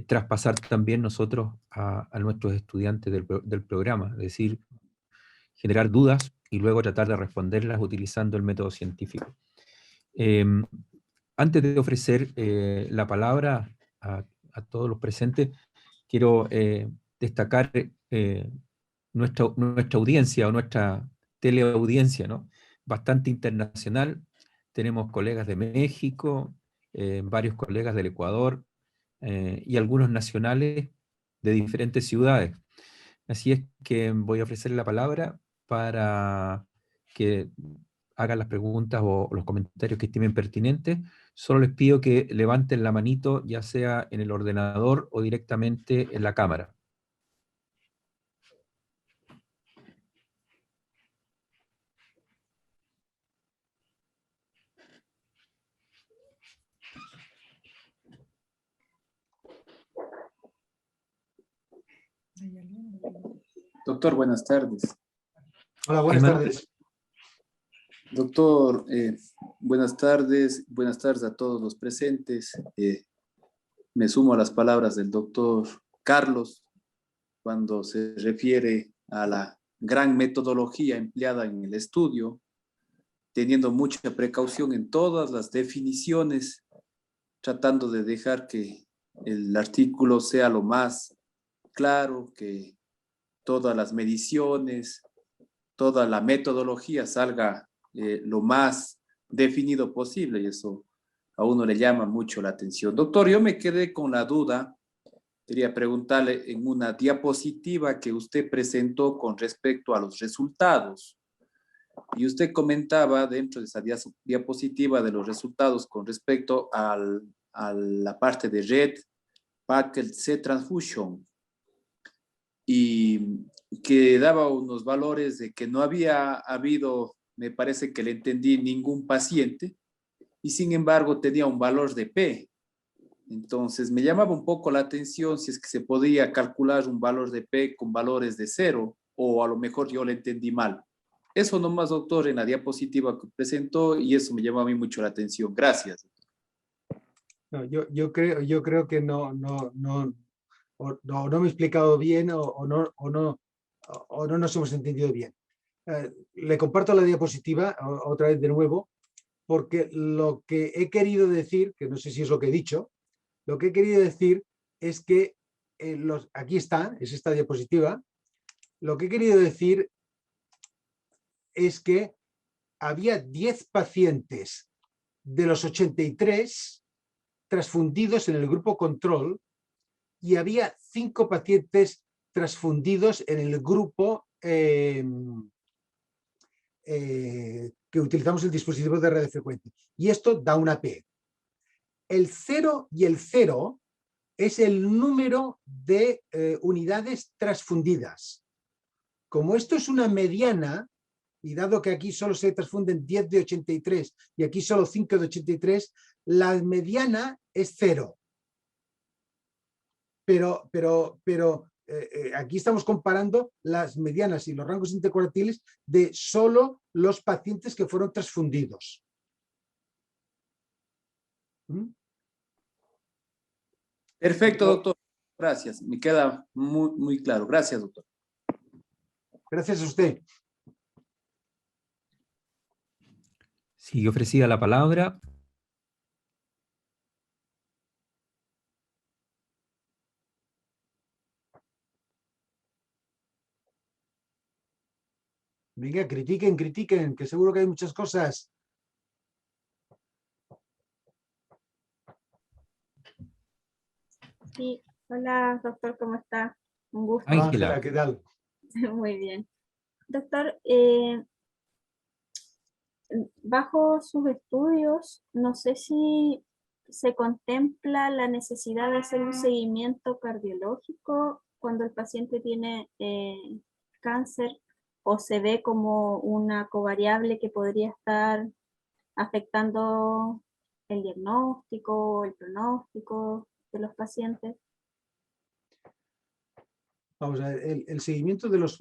traspasar también nosotros a nuestros estudiantes del programa, es decir, generar dudas y luego tratar de responderlas utilizando el método científico. Antes de ofrecer la palabra a todos los presentes, quiero destacar nuestra audiencia o nuestra teleaudiencia, ¿no? Bastante internacional. tenemos colegas de México, varios colegas del Ecuador y algunos nacionales de diferentes ciudades. Así es que voy a ofrecer la palabra para que hagan las preguntas o los comentarios que estimen pertinentes. Solo les pido que levanten la manito, ya sea en el ordenador o directamente en la cámara. Doctor, buenas tardes. Hola, buenas tardes. Doctor, buenas tardes a todos los presentes. Me sumo a las palabras del doctor Carlos cuando se refiere a la gran metodología empleada en el estudio, teniendo mucha precaución en todas las definiciones, tratando de dejar que el artículo sea lo más claro, que todas las mediciones, toda la metodología salga lo más definido posible, y eso a uno le llama mucho la atención. Doctor, yo me quedé con la duda, quería preguntarle en una diapositiva que usted presentó con respecto a los resultados, y usted comentaba dentro de esa diapositiva de los resultados con respecto a la parte de red packet C-transfusion, y que daba unos valores de que no había habido, me parece que le entendí, ningún paciente, y sin embargo tenía un valor de P. Entonces me llamaba un poco la atención si es que se podía calcular un valor de P con valores de 0, o a lo mejor yo le entendí mal. Eso nomás, doctor, en la diapositiva que presentó, y eso me llamó a mí mucho la atención. Gracias. No, yo creo que no me he explicado bien o no nos hemos entendido bien. Le comparto la diapositiva otra vez de nuevo, porque lo que he querido decir, que no sé si es lo que he dicho, lo que he querido decir es que aquí está, es esta diapositiva, lo que he querido decir es que había 10 pacientes de los 83 transfundidos en el grupo control y había 5 pacientes transfundidos en el grupo que utilizamos el dispositivo de radiofrecuencia. Y esto da una P. El 0 y el 0 es el número de unidades transfundidas. Como esto es una mediana, y dado que aquí solo se transfunden 10 de 83 y aquí solo 5 de 83, la mediana es 0. Pero aquí estamos comparando las medianas y los rangos intercuartiles de solo los pacientes que fueron transfundidos. Perfecto, doctor. Gracias. Me queda muy, muy claro. Gracias, doctor. Gracias a usted. Sigue ofrecida la palabra. Venga, critiquen, que seguro que hay muchas cosas. Sí, hola doctor, ¿cómo está? Un gusto. Ángela, ¿Qué tal? Muy bien. Doctor, bajo sus estudios, no sé si se contempla la necesidad de hacer un seguimiento cardiológico cuando el paciente tiene cáncer, o se ve como una covariable que podría estar afectando el diagnóstico, el pronóstico de los pacientes. Vamos a ver, el seguimiento de los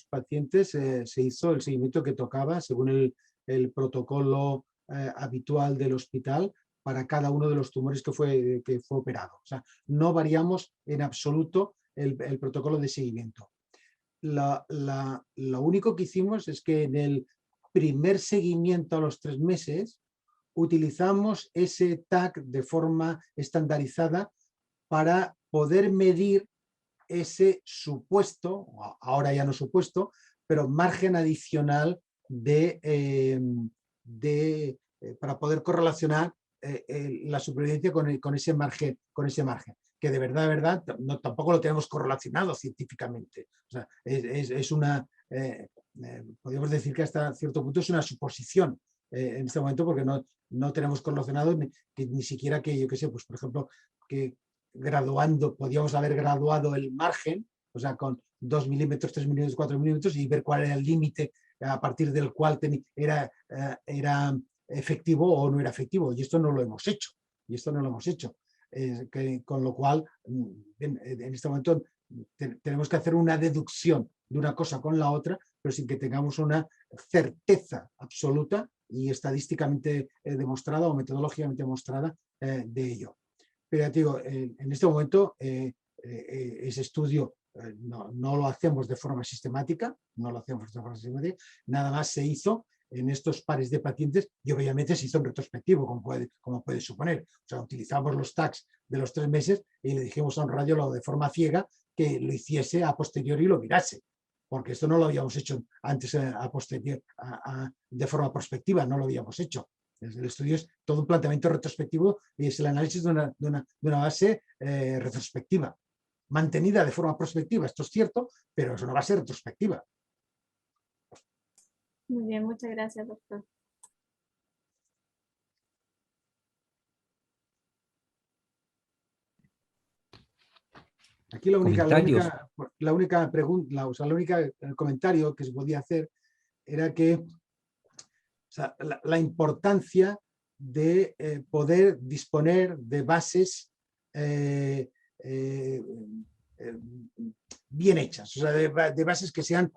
pacientes se hizo el seguimiento que tocaba según el protocolo habitual del hospital para cada uno de los tumores que fue operado. O sea, no variamos en absoluto el protocolo de seguimiento. Lo único que hicimos es que en el primer seguimiento a los 3 meses utilizamos ese TAC de forma estandarizada para poder medir ese supuesto, ahora ya no supuesto, pero margen adicional de para poder correlacionar la supervivencia con ese margen, que de verdad no, tampoco lo tenemos correlacionado científicamente. O sea, es una, podríamos decir que hasta cierto punto es una suposición en este momento, porque no tenemos correlacionado ni siquiera que, yo qué sé, pues por ejemplo, que podíamos haber graduado el margen, o sea, con 2 milímetros, 3 milímetros, 4 milímetros, y ver cuál era el límite a partir del cual era efectivo o no era efectivo. Y esto no lo hemos hecho. Con lo cual, en este momento tenemos que hacer una deducción de una cosa con la otra, pero sin que tengamos una certeza absoluta y estadísticamente demostrada o metodológicamente demostrada de ello. Pero ya te digo, en este momento ese estudio no lo hacemos de forma sistemática, nada más se hizo en estos pares de pacientes y obviamente se hizo en retrospectivo, como puedes suponer. O sea, utilizamos los tags de los 3 meses y le dijimos a un radiólogo de forma ciega que lo hiciese a posteriori y lo mirase, porque esto no lo habíamos hecho antes a posteriori, de forma prospectiva, no lo habíamos hecho. El estudio es todo un planteamiento retrospectivo y es el análisis de una base retrospectiva, mantenida de forma prospectiva, esto es cierto, pero es una base retrospectiva. Muy bien, muchas gracias, doctor. Aquí la única pregunta, o sea, el único comentario que se podía hacer era que, o sea, la importancia de poder disponer de bases bien hechas, o sea, de bases que sean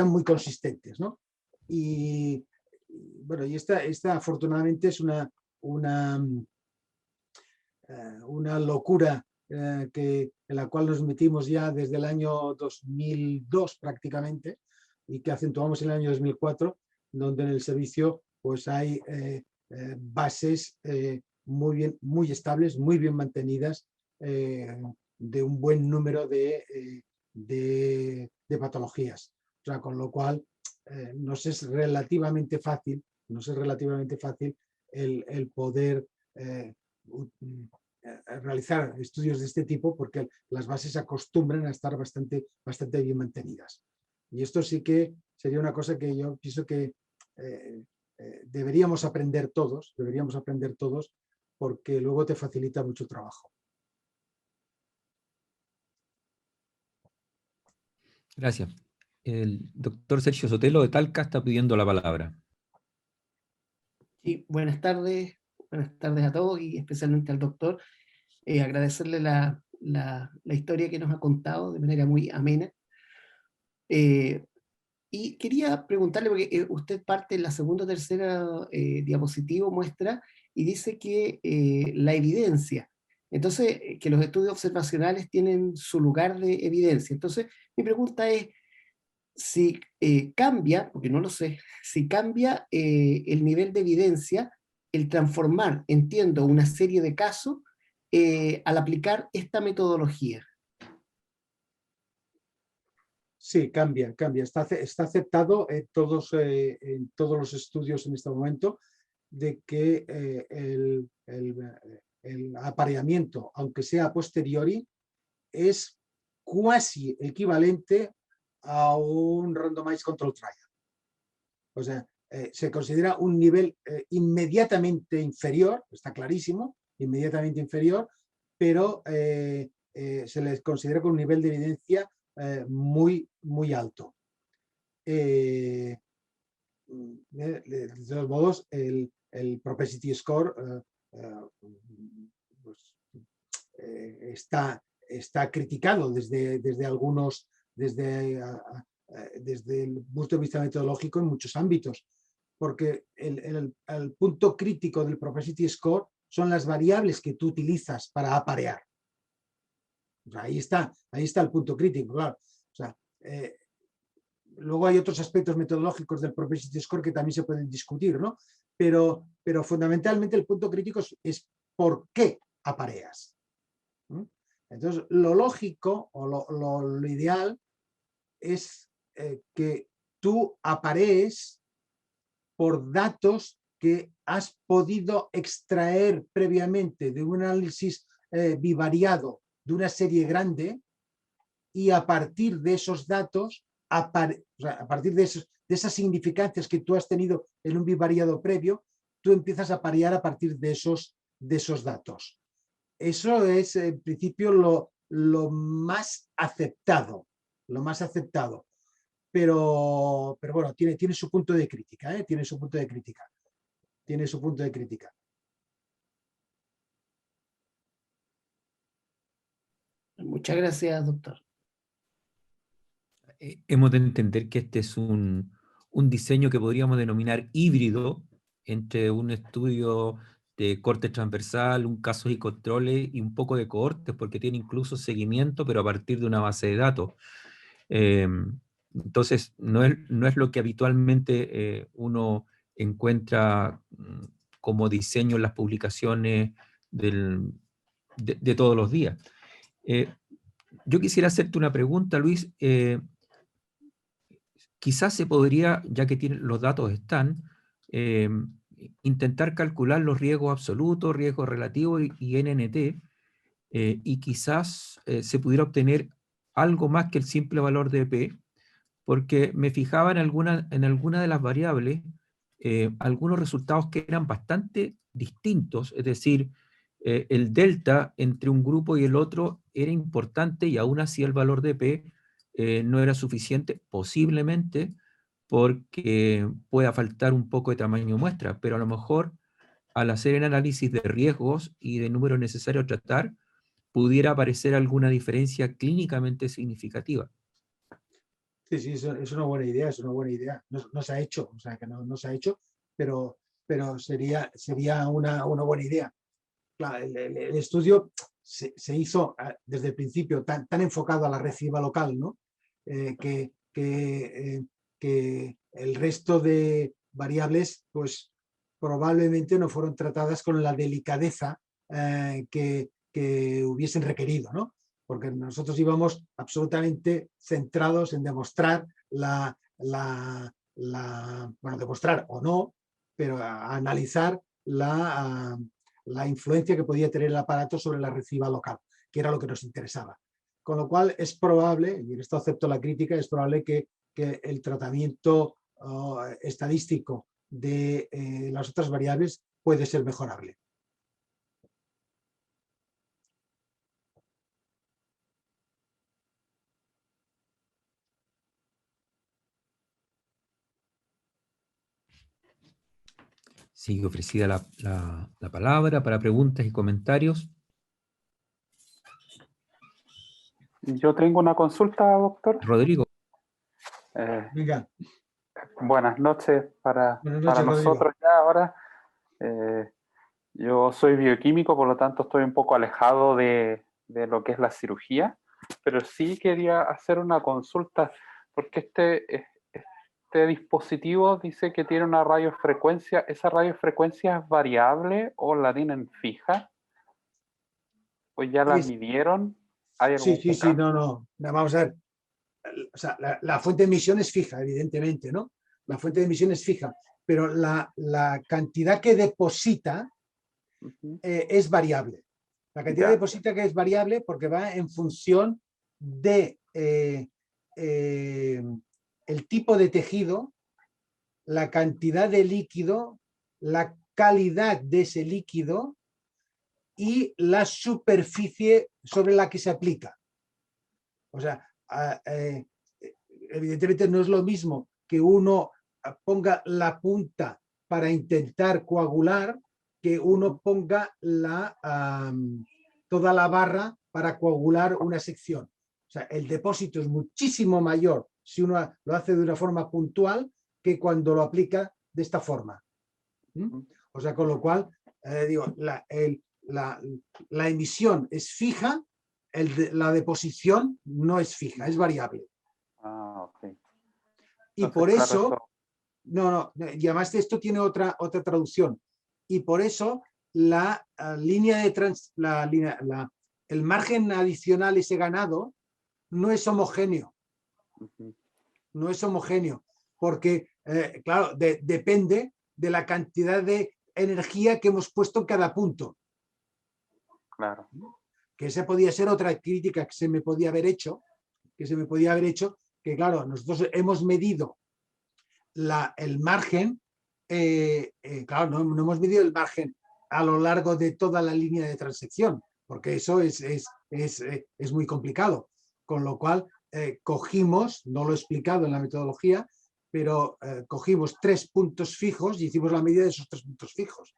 muy consistentes, ¿no? Y bueno, y esta afortunadamente es una locura en la cual nos metimos ya desde el año 2002 prácticamente, y que acentuamos en el año 2004, donde en el servicio pues hay bases muy estables, muy bien mantenidas, de un buen número de patologías. O sea, con lo cual nos es relativamente fácil el poder realizar estudios de este tipo, porque las bases acostumbran a estar bastante bien mantenidas. Y esto sí que sería una cosa que yo pienso que deberíamos aprender todos, porque luego te facilita mucho trabajo. Gracias. El doctor Sergio Sotelo de Talca está pidiendo la palabra. Sí, buenas tardes a todos y especialmente al doctor. Agradecerle la historia que nos ha contado de manera muy amena. Y quería preguntarle, porque usted parte en la segunda o tercera diapositiva, muestra, y dice que la evidencia, entonces, que los estudios observacionales tienen su lugar de evidencia. Entonces, mi pregunta es, si cambia, porque no lo sé, si cambia el nivel de evidencia, el transformar, entiendo, una serie de casos al aplicar esta metodología. Sí, cambia. Está aceptado en todos los estudios en este momento de que el apareamiento, aunque sea a posteriori, es cuasi equivalente a un randomized control trial. O sea, se considera un nivel inmediatamente inferior, está clarísimo, inmediatamente inferior, pero se les considera con un nivel de evidencia muy alto. De todos modos, el propensity score pues, está criticado desde algunos, desde el punto de vista metodológico en muchos ámbitos, porque el punto crítico del propensity score son las variables que tú utilizas para aparear. O sea, ahí está el punto crítico, claro. O sea, luego hay otros aspectos metodológicos del propensity score que también se pueden discutir, ¿no? Pero fundamentalmente el punto crítico es por qué apareas. Entonces, lo lógico o lo ideal es que tú aparees por datos que has podido extraer previamente de un análisis bivariado de una serie grande, y a partir de esos datos, a partir de esas significancias que tú has tenido en un bivariado previo, tú empiezas a parear a partir de esos datos. Eso es, en principio, lo más aceptado, pero bueno, tiene su punto de crítica, ¿eh? Tiene su punto de crítica. Muchas gracias, doctor. Hemos de entender que este es un diseño que podríamos denominar híbrido entre un estudio de corte transversal, un casos y controles y un poco de cohortes, porque tiene incluso seguimiento, pero a partir de una base de datos. Entonces, no es lo que habitualmente uno encuentra como diseño en las publicaciones de todos los días. Yo quisiera hacerte una pregunta, Luis. Quizás se podría, ya que los datos están, intentar calcular los riesgos absolutos, riesgos relativos y NNT, y quizás se pudiera obtener algo más que el simple valor de P, porque me fijaba en alguna de las variables, algunos resultados que eran bastante distintos, es decir, el delta entre un grupo y el otro era importante y aún así el valor de P no era suficiente, posiblemente porque pueda faltar un poco de tamaño muestra, pero a lo mejor al hacer el análisis de riesgos y de números necesarios a tratar, pudiera aparecer alguna diferencia clínicamente significativa. Sí, es una buena idea, No se ha hecho, o sea que no se ha hecho, pero sería una buena idea. Claro, el estudio se hizo desde el principio tan enfocado a la recidiva local, ¿no? Que el resto de variables, pues probablemente no fueron tratadas con la delicadeza que hubiesen requerido, ¿no? Porque nosotros íbamos absolutamente centrados en demostrar demostrar o no, pero a analizar la influencia que podía tener el aparato sobre la recidiva local, que era lo que nos interesaba. Con lo cual es probable, y en esto acepto la crítica, es probable que el tratamiento estadístico de las otras variables puede ser mejorable. Sigue ofrecida la palabra para preguntas y comentarios. Yo tengo una consulta, doctor. Rodrigo. Venga. Buenas noches para Rodrigo. nosotros ya ahora. Yo soy bioquímico, por lo tanto estoy un poco alejado de lo que es la cirugía, pero sí quería hacer una consulta, porque este dispositivo dice que tiene una radiofrecuencia. ¿Esa radiofrecuencia es variable o la tienen fija? ¿O ya la midieron? ¿Hay algún Sí, no. Vamos a ver. O sea, la fuente de emisión es fija, evidentemente, ¿no? La fuente de emisión es fija, pero la cantidad que deposita es variable. La cantidad de deposita que es variable porque va en función de el tipo de tejido, la cantidad de líquido, la calidad de ese líquido y la superficie sobre la que se aplica. O sea, evidentemente no es lo mismo que uno ponga la punta para intentar coagular que uno ponga toda la barra para coagular una sección. O sea, el depósito es muchísimo mayor si uno lo hace de una forma puntual que cuando lo aplica de esta forma. O sea, con lo cual, la emisión es fija, la deposición no es fija, es variable. Okay. Y por eso, y además esto tiene otra traducción. Y por eso la línea de el margen adicional, ese ganado, no es homogéneo. No es homogéneo, porque, claro, depende de la cantidad de energía que hemos puesto en cada punto. Claro. Que esa podía ser otra crítica que se me podía haber hecho, que claro, nosotros hemos medido el margen, claro, no hemos medido el margen a lo largo de toda la línea de transección, porque eso es muy complicado, con lo cual cogimos, no lo he explicado en la metodología, pero cogimos 3 puntos fijos y hicimos la medida de esos 3 puntos fijos.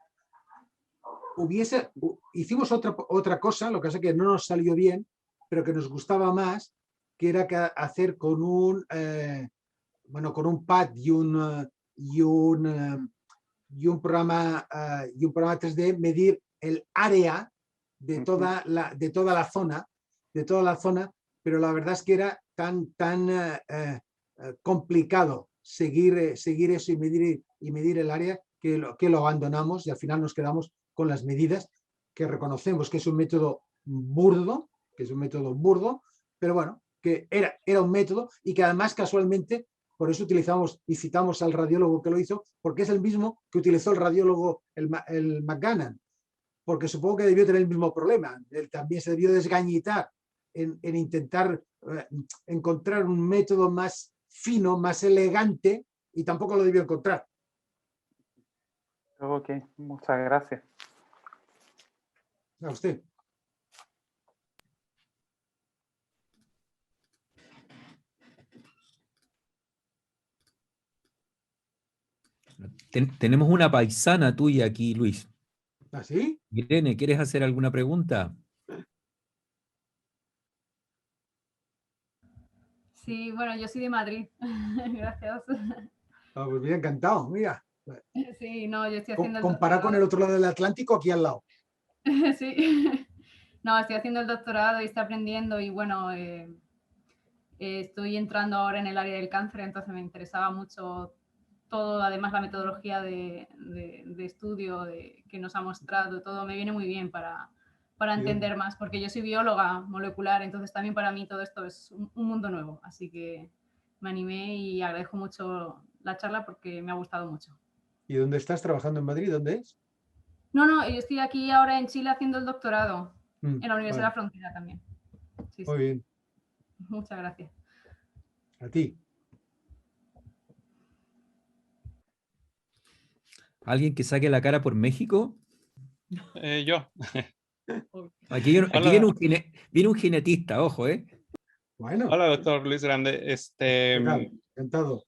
Hicimos otra cosa, lo que pasa es que no nos salió bien, pero que nos gustaba más, que era hacer con un pad y un programa 3D, medir el área de toda la zona, pero la verdad es que era tan complicado seguir eso y medir el área que lo abandonamos, y al final nos quedamos con las medidas, que reconocemos que es un método burdo, pero bueno, que era un método, y que además casualmente por eso utilizamos y citamos al radiólogo que lo hizo, porque es el mismo que utilizó el radiólogo, el McGann, porque supongo que debió tener el mismo problema. Él también se debió desgañitar en intentar encontrar un método más fino, más elegante, y tampoco lo debió encontrar. Ok, muchas gracias. A usted. Tenemos una paisana tuya aquí, Luis. ¿Ah, sí? Irene, ¿quieres hacer alguna pregunta? Sí, bueno, yo soy de Madrid. Gracias. Pues bien, encantado, mira. Sí, no, yo estoy haciendo el Comparado con el otro lado del Atlántico, aquí al lado. Sí. No, estoy haciendo el doctorado y estoy aprendiendo, y bueno, estoy entrando ahora en el área del cáncer, entonces me interesaba mucho todo, además la metodología de estudio que nos ha mostrado, todo me viene muy bien para entender más, porque yo soy bióloga molecular, entonces también para mí todo esto es un mundo nuevo, así que me animé y agradezco mucho la charla porque me ha gustado mucho. ¿Y dónde estás trabajando en Madrid? ¿Dónde es? No, yo estoy aquí ahora en Chile haciendo el doctorado, en la Universidad de la Frontera también. Sí, muy bien. Muchas gracias. A ti. ¿Alguien que saque la cara por México? Yo. Aquí viene un genetista, ojo, ¿eh? Bueno. Hola, doctor Luis Grande. Encantado.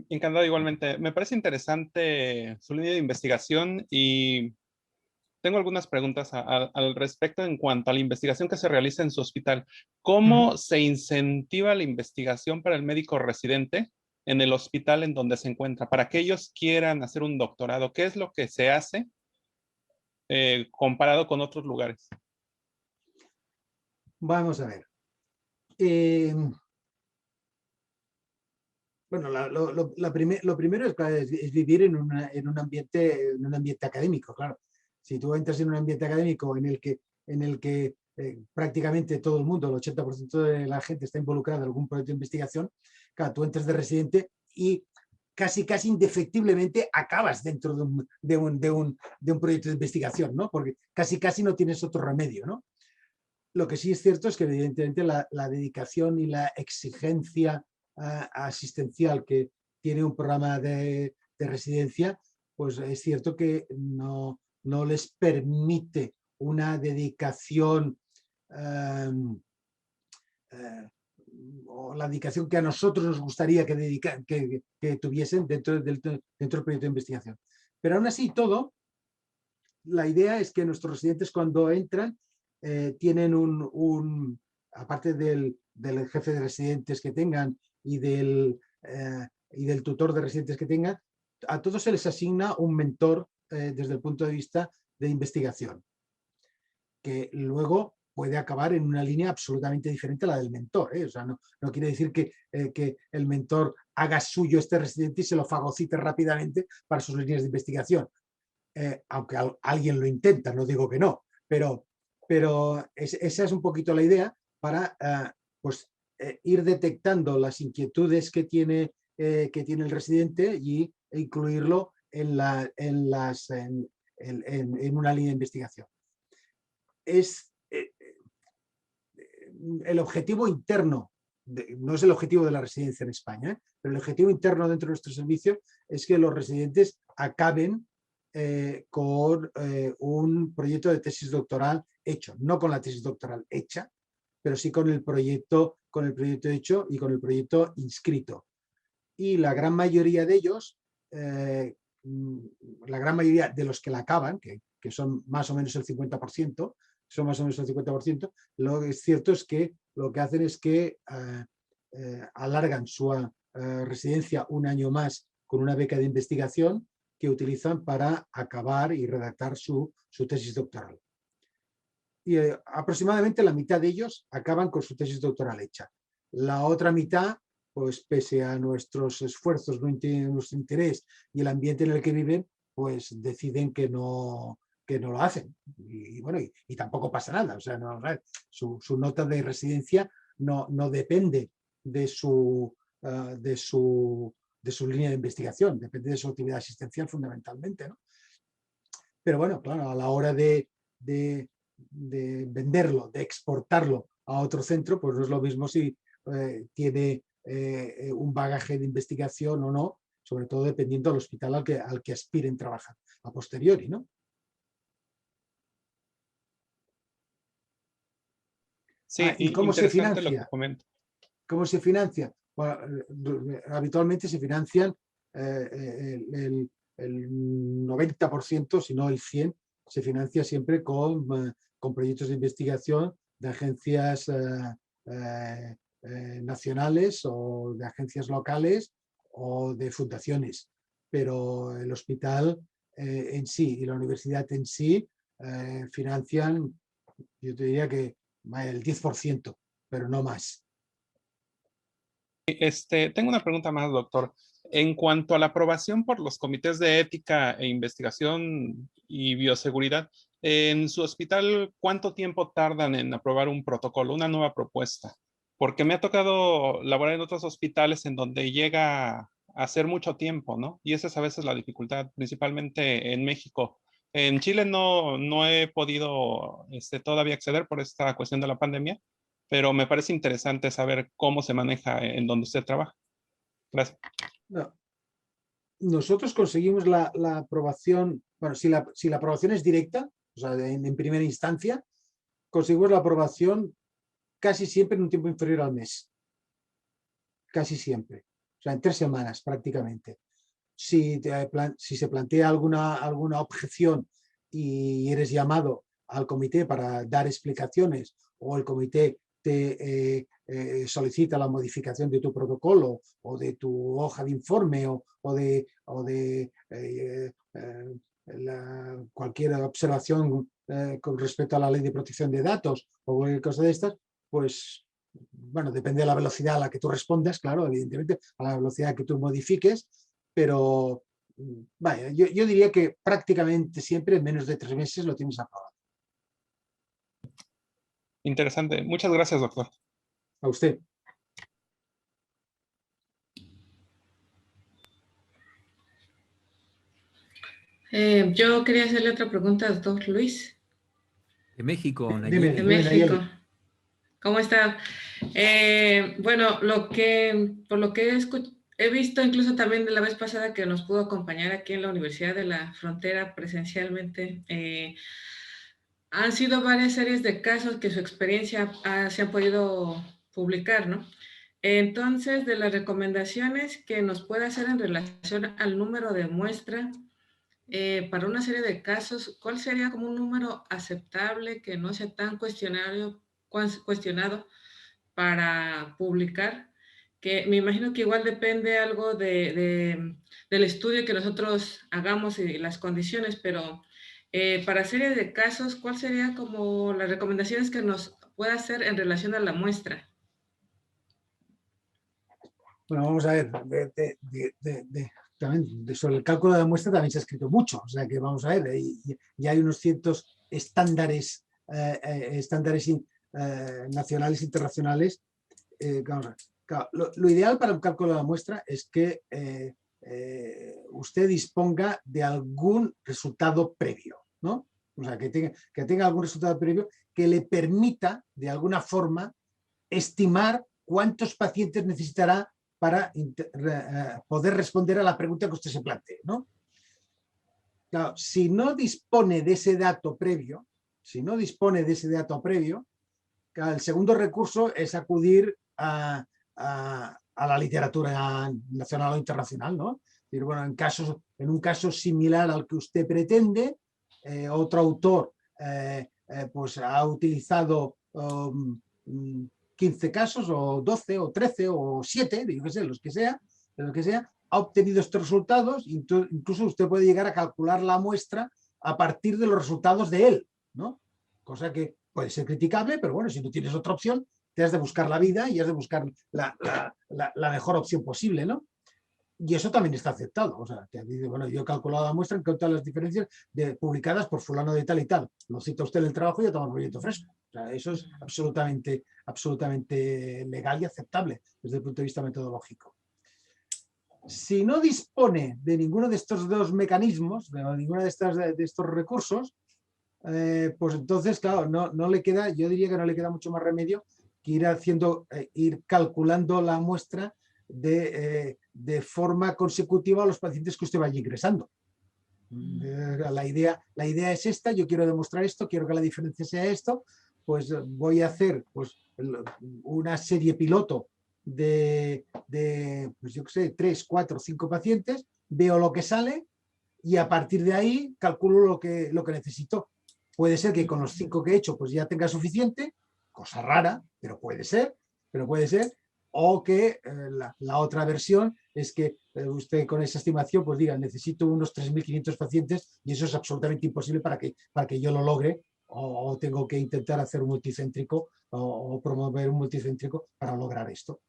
Encantado igualmente. Me parece interesante su línea de investigación y tengo algunas preguntas al respecto en cuanto a la investigación que se realiza en su hospital. ¿Cómo se incentiva la investigación para el médico residente en el hospital en donde se encuentra? Para que ellos quieran hacer un doctorado, ¿qué es lo que se hace comparado con otros lugares? Vamos a ver. Bueno, lo primero es vivir en un ambiente académico, claro. Si tú entras en un ambiente académico en el que prácticamente todo el mundo, el 80% de la gente está involucrada en algún proyecto de investigación, claro, tú entras de residente y casi indefectiblemente acabas dentro de un proyecto de investigación, ¿no? Porque casi no tienes otro remedio, ¿no? Lo que sí es cierto es que evidentemente la dedicación y la exigencia asistencial que tiene un programa de residencia, pues es cierto que no les permite una dedicación o la dedicación que a nosotros nos gustaría que tuviesen dentro del proyecto de investigación. Pero aún así todo, la idea es que nuestros residentes cuando entran tienen aparte del jefe de residentes que tengan y del tutor de residentes que tengan, a todos se les asigna un mentor desde el punto de vista de investigación, que luego puede acabar en una línea absolutamente diferente a la del mentor, ¿eh? O sea, no quiere decir que el mentor haga suyo este residente y se lo fagocite rápidamente para sus líneas de investigación. Aunque alguien lo intenta, no digo que no, pero esa es un poquito la idea para ir detectando las inquietudes que tiene el residente e incluirlo en una línea de investigación. Es el objetivo interno, no es el objetivo de la residencia en España, pero el objetivo interno dentro de nuestro servicio es que los residentes acaben con un proyecto de tesis doctoral hecho, no con la tesis doctoral hecha, pero sí con el proyecto hecho y con el proyecto inscrito. Y la gran mayoría de ellos, la gran mayoría de los que la acaban, que son más o menos el 50%, lo que es cierto es que lo que hacen es que alargan su residencia un año más con una beca de investigación que utilizan para acabar y redactar su tesis doctoral. Y aproximadamente la mitad de ellos acaban con su tesis doctoral hecha. La otra mitad, pues pese a nuestros esfuerzos, nuestro interés y el ambiente en el que viven, pues deciden que no lo hacen. Y bueno, y tampoco pasa nada. O sea, su nota de residencia no depende de su línea de investigación, depende de su actividad asistencial fundamentalmente, ¿no? Pero bueno, claro, a la hora de venderlo, de exportarlo a otro centro, pues no es lo mismo si tiene un bagaje de investigación o no, sobre todo dependiendo del hospital al que aspiren trabajar a posteriori, ¿no? Sí, ¿y cómo se interesante financia? lo que comenta. ¿Cómo se financia? Bueno, habitualmente se financian el 90%, si no el 100%, se financia siempre con proyectos de investigación de agencias nacionales o de agencias locales o de fundaciones. Pero el hospital en sí y la universidad en sí financian, yo te diría que el 10%, pero no más. Tengo una pregunta más, doctor. En cuanto a la aprobación por los comités de ética e investigación y bioseguridad, en su hospital, ¿cuánto tiempo tardan en aprobar un protocolo, una nueva propuesta? Porque me ha tocado laborar en otros hospitales en donde llega a ser mucho tiempo, ¿no? Y esa es a veces la dificultad, principalmente en México. En Chile no he podido todavía acceder por esta cuestión de la pandemia, pero me parece interesante saber cómo se maneja en donde usted trabaja. Gracias. No. Nosotros conseguimos la aprobación, bueno, si la aprobación es directa, o sea, en primera instancia, conseguimos la aprobación casi siempre en un tiempo inferior al mes. Casi siempre. O sea, en 3 semanas prácticamente. Si se plantea alguna objeción y eres llamado al comité para dar explicaciones o el comité te solicita la modificación de tu protocolo o de tu hoja de informe o de cualquier observación con respecto a la ley de protección de datos o cualquier cosa de estas, pues bueno, depende de la velocidad a la que tú respondas, claro, evidentemente, a la velocidad que tú modifiques, pero vaya, yo diría que prácticamente siempre en menos de 3 meses lo tienes aprobado. Interesante. Muchas gracias, doctor. A usted. Yo quería hacerle otra pregunta al doctor Luis. De México, Dime, De Nayeli. México. ¿Cómo está? Bueno, por lo que he visto, incluso también de la vez pasada que nos pudo acompañar aquí en la Universidad de la Frontera presencialmente, han sido varias series de casos que su experiencia se han podido publicar, ¿no? Entonces, de las recomendaciones que nos puede hacer en relación al número de muestra, para una serie de casos, ¿cuál sería como un número aceptable que no sea tan cuestionado para publicar? Que me imagino que igual depende algo del estudio que nosotros hagamos y las condiciones, pero para serie de casos, ¿cuál sería como las recomendaciones que nos puede hacer en relación a la muestra? Bueno, vamos a ver, también sobre el cálculo de la muestra también se ha escrito mucho, o sea que vamos a ver, y hay unos ciertos estándares nacionales e internacionales. Claro, lo ideal para un cálculo de la muestra es que usted disponga de algún resultado previo, ¿no? O sea, que tenga algún resultado previo que le permita, de alguna forma, estimar cuántos pacientes necesitará para poder responder a la pregunta que usted se plantee, ¿no? Claro, si no dispone de ese dato previo, el segundo recurso es acudir a la literatura nacional o internacional, ¿no? Es decir, bueno, en un caso similar al que usted pretende, otro autor pues ha utilizado 15 casos o 12 o 13 o 7, yo qué sé, los que sea, ha obtenido estos resultados, incluso usted puede llegar a calcular la muestra a partir de los resultados de él, ¿no? Cosa que puede ser criticable, pero bueno, si no tienes otra opción, te has de buscar la vida y has de buscar la mejor opción posible, ¿no? Y eso también está aceptado. O sea, bueno, yo he calculado la muestra en cuanto a las diferencias publicadas por fulano de tal y tal. Lo cita usted en el trabajo y yo tomo el proyecto fresco. O sea, eso es absolutamente legal y aceptable desde el punto de vista metodológico. Si no dispone de ninguno de estos dos mecanismos, de ninguno de estos recursos, pues entonces, claro, no le queda, yo diría que no le queda mucho más remedio que ir calculando la muestra de forma consecutiva a los pacientes que usted vaya ingresando. La idea es esta, yo quiero demostrar esto, quiero que la diferencia sea esto, pues voy a hacer pues, una serie piloto de pues yo qué sé, 3, 4, 5 pacientes, veo lo que sale y a partir de ahí calculo lo que necesito. Puede ser que con los 5 que he hecho pues ya tenga suficiente, cosa rara, pero puede ser, o que la otra versión es que usted con esa estimación pues diga necesito unos 3.500 pacientes y eso es absolutamente imposible para que yo lo logre, o tengo que intentar hacer un multicéntrico o promover un multicéntrico para lograr esto.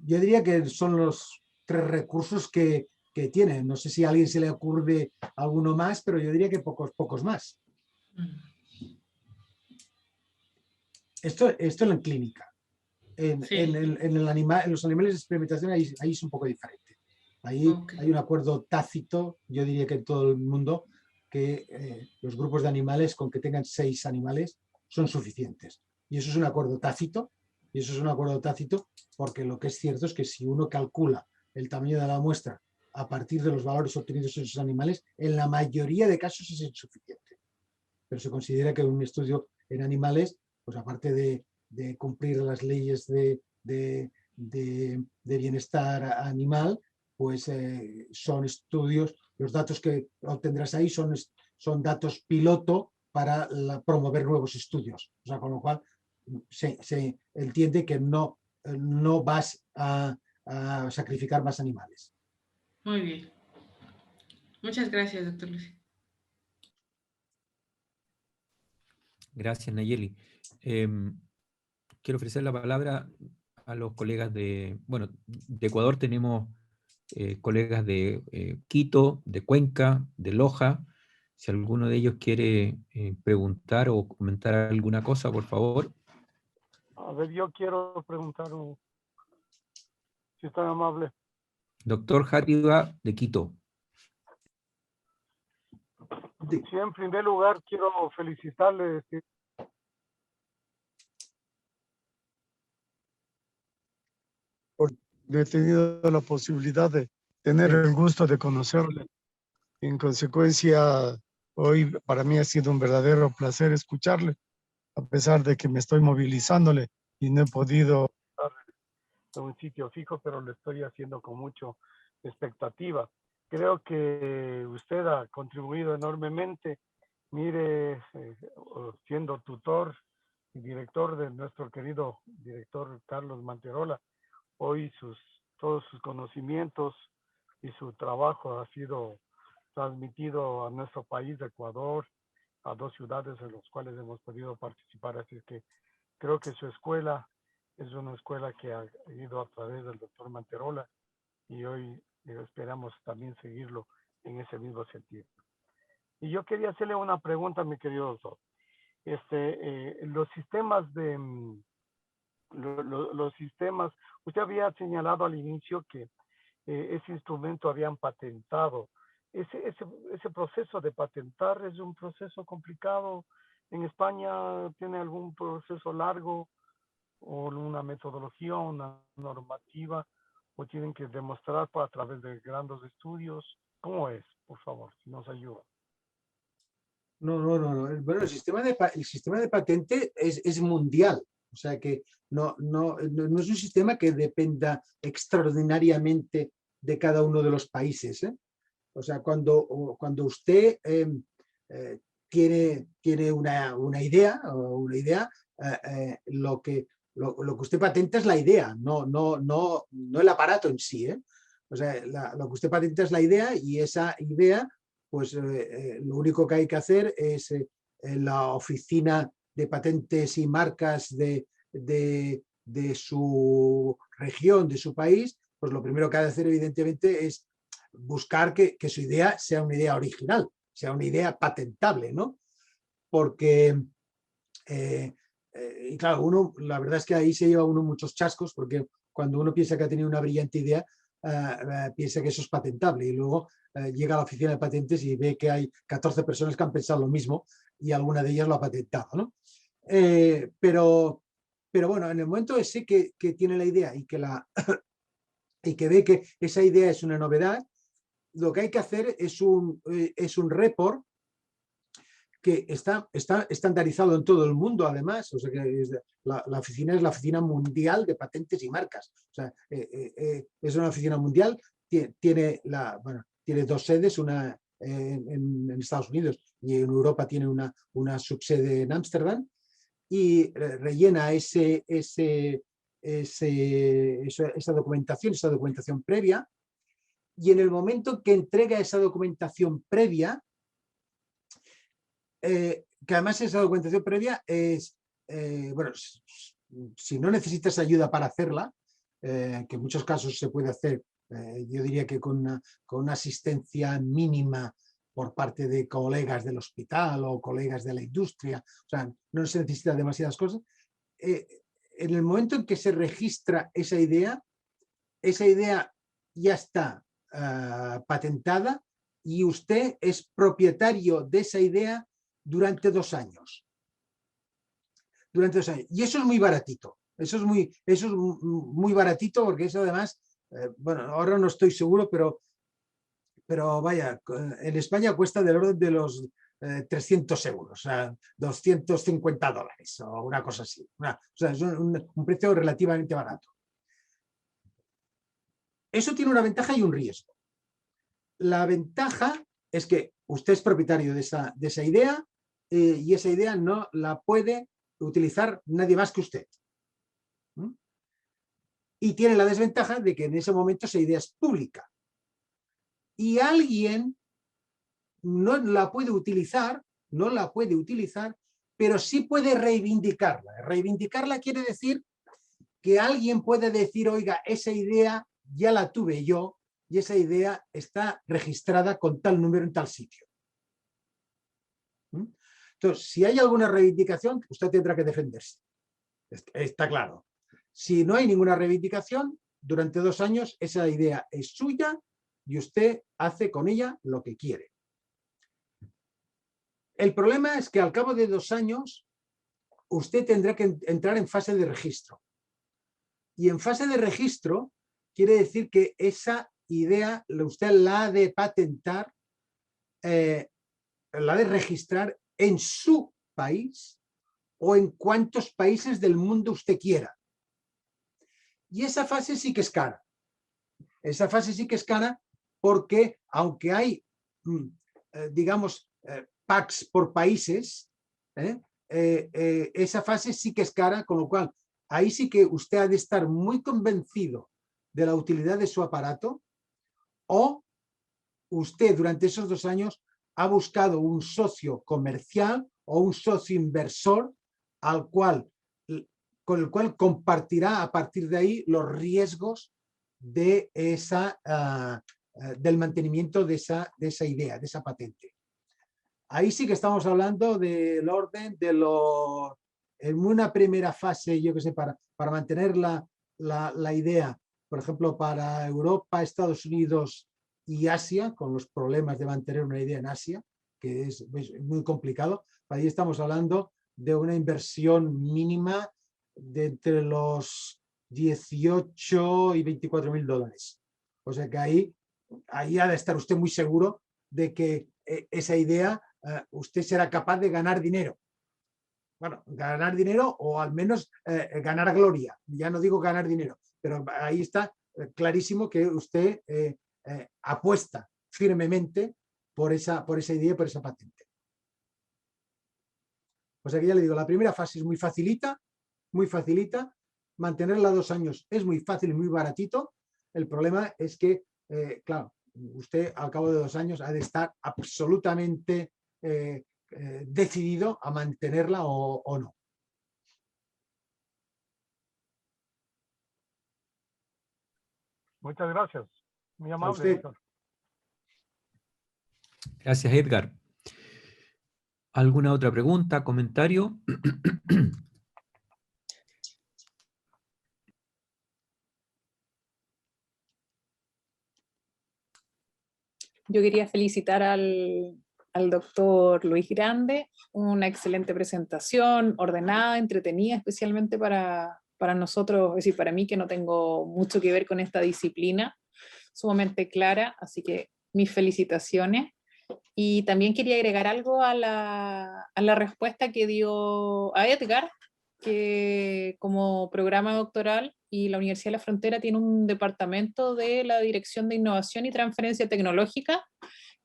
Yo diría que son los 3 recursos que tienen. No sé si a alguien se le ocurre alguno más, pero yo diría que pocos más. Esto en clínica. En los animales de experimentación ahí es un poco diferente. Ahí hay un acuerdo tácito, yo diría que en todo el mundo, que los grupos de animales con que tengan 6 animales son suficientes. Y eso es un acuerdo tácito, porque lo que es cierto es que si uno calcula el tamaño de la muestra a partir de los valores obtenidos en esos animales, en la mayoría de casos es insuficiente. Pero se considera que un estudio en animales, pues aparte de cumplir las leyes de bienestar animal, pues son estudios, los datos que obtendrás ahí son datos piloto para promover nuevos estudios. O sea, con lo cual se entiende que no vas a sacrificar más animales. Muy bien. Muchas gracias, doctor Luis. Gracias, Nayeli. Quiero ofrecer la palabra a los colegas de Ecuador. Tenemos colegas de Quito, de Cuenca, de Loja. Si alguno de ellos quiere preguntar o comentar alguna cosa, por favor. A ver, yo quiero preguntar, si es tan amable. Doctor Játiva, de Quito. Sí, en primer lugar, quiero felicitarle. He tenido la posibilidad de tener el gusto de conocerle. En consecuencia, hoy para mí ha sido un verdadero placer escucharle, a pesar de que me estoy movilizándole y no he podido estar en un sitio fijo, pero lo estoy haciendo con mucha expectativa. Creo que usted ha contribuido enormemente. Mire, siendo tutor y director de nuestro querido director Carlos Manterola, hoy todos sus conocimientos y su trabajo ha sido transmitido a nuestro país de Ecuador, a 2 ciudades en las cuales hemos podido participar. Así que creo que su escuela es una escuela que ha ido a través del doctor Manterola y hoy esperamos también seguirlo en ese mismo sentido. Y yo quería hacerle una pregunta, mi querido doctor. Los sistemas, usted había señalado al inicio que ese instrumento habían patentado. Ese proceso de patentar es un proceso complicado. ¿En España tiene algún proceso largo o una metodología, una normativa, o tienen que demostrar a través de grandes estudios? ¿Cómo es? Por favor, si nos ayuda. No. Bueno, el sistema de patente es mundial. O sea que no es un sistema que dependa extraordinariamente de cada uno de los países, ¿eh? O sea, cuando usted tiene una idea, lo que usted patenta es la idea, no el aparato en sí, ¿eh? O sea, lo que usted patenta es la idea, y esa idea, pues lo único que hay que hacer es en la oficina de patentes y marcas de su región, de su país, pues lo primero que ha de hacer, evidentemente, es buscar que su idea sea una idea original, sea una idea patentable, ¿no? Porque, y claro, la verdad es que ahí se lleva uno muchos chascos, porque cuando uno piensa que ha tenido una brillante idea, piensa que eso es patentable, y luego llega a la oficina de patentes y ve que hay 14 personas que han pensado lo mismo y alguna de ellas lo ha patentado, ¿no? Pero bueno, en el momento ese que tiene la idea y que ve que esa idea es una novedad, lo que hay que hacer es un report que está estandarizado en todo el mundo, además. O sea, que la oficina es la Oficina Mundial de Patentes y Marcas. O sea, es una oficina mundial, tiene 2 sedes, una en Estados Unidos, y en Europa tiene una subsede en Ámsterdam, y rellena esa documentación previa, y en el momento que entrega esa documentación previa, que además esa documentación previa es, bueno, si no necesitas ayuda para hacerla, que en muchos casos se puede hacer, yo diría que con una asistencia mínima por parte de colegas del hospital o colegas de la industria, o sea, no se necesita demasiadas cosas. En el momento en que se registra esa idea ya está patentada, y usted es propietario de esa idea durante 2 años. Y eso es muy baratito. Eso es muy baratito, porque eso además, bueno, ahora no estoy seguro, pero vaya, en España cuesta del orden de los 300 euros, o sea, $250 o una cosa así. O sea, es un precio relativamente barato. Eso tiene una ventaja y un riesgo. La ventaja es que usted es propietario de esa idea, y esa idea no la puede utilizar nadie más que usted. Y tiene la desventaja de que en ese momento esa idea es pública. Y alguien no la puede utilizar, pero sí puede reivindicarla. Reivindicarla quiere decir que alguien puede decir: oiga, esa idea ya la tuve yo, y esa idea está registrada con tal número en tal sitio. Entonces, si hay alguna reivindicación, usted tendrá que defenderse. Está claro. Si no hay ninguna reivindicación, durante 2 años esa idea es suya y usted hace con ella lo que quiere. El problema es que al cabo de 2 años usted tendrá que entrar en fase de registro. Y en fase de registro quiere decir que esa idea usted la ha de patentar, la ha de registrar en su país o en cuantos países del mundo usted quiera. Y esa fase sí que es cara. Esa fase sí que es cara, porque aunque hay, digamos, packs por países, esa fase sí que es cara, con lo cual ahí sí que usted ha de estar muy convencido de la utilidad de su aparato, o usted durante esos 2 años ha buscado un socio comercial o un socio inversor con el cual compartirá a partir de ahí los riesgos de del mantenimiento de esa idea, de esa patente. Ahí sí que estamos hablando del orden de en una primera fase, yo que sé, para mantener la idea, por ejemplo, para Europa, Estados Unidos y Asia, con los problemas de mantener una idea en Asia, que es muy complicado. Ahí estamos hablando de una inversión mínima de entre los 18 y 24.000 dólares. O sea que ahí ha de estar usted muy seguro de que esa idea usted será capaz de ganar dinero. Bueno, ganar dinero o al menos ganar gloria. Ya no digo ganar dinero, pero ahí está clarísimo que usted apuesta firmemente por esa idea, por esa patente. O sea que ya le digo, la primera fase es muy facilita, mantenerla 2 años es muy fácil y muy baratito. El problema es que, claro, usted al cabo de 2 años ha de estar absolutamente decidido a mantenerla o no. Muchas gracias. Muy amable, usted. doctor. Gracias, Edgar. ¿Alguna otra pregunta, comentario? Yo quería felicitar al doctor Luis Grande, una excelente presentación, ordenada, entretenida, especialmente para nosotros, es decir, para mí que no tengo mucho que ver con esta disciplina, sumamente clara, así que mis felicitaciones. Y también quería agregar algo a la respuesta que dio a Edgar, que como programa doctoral y la Universidad de la Frontera tiene un departamento de la Dirección de Innovación y Transferencia Tecnológica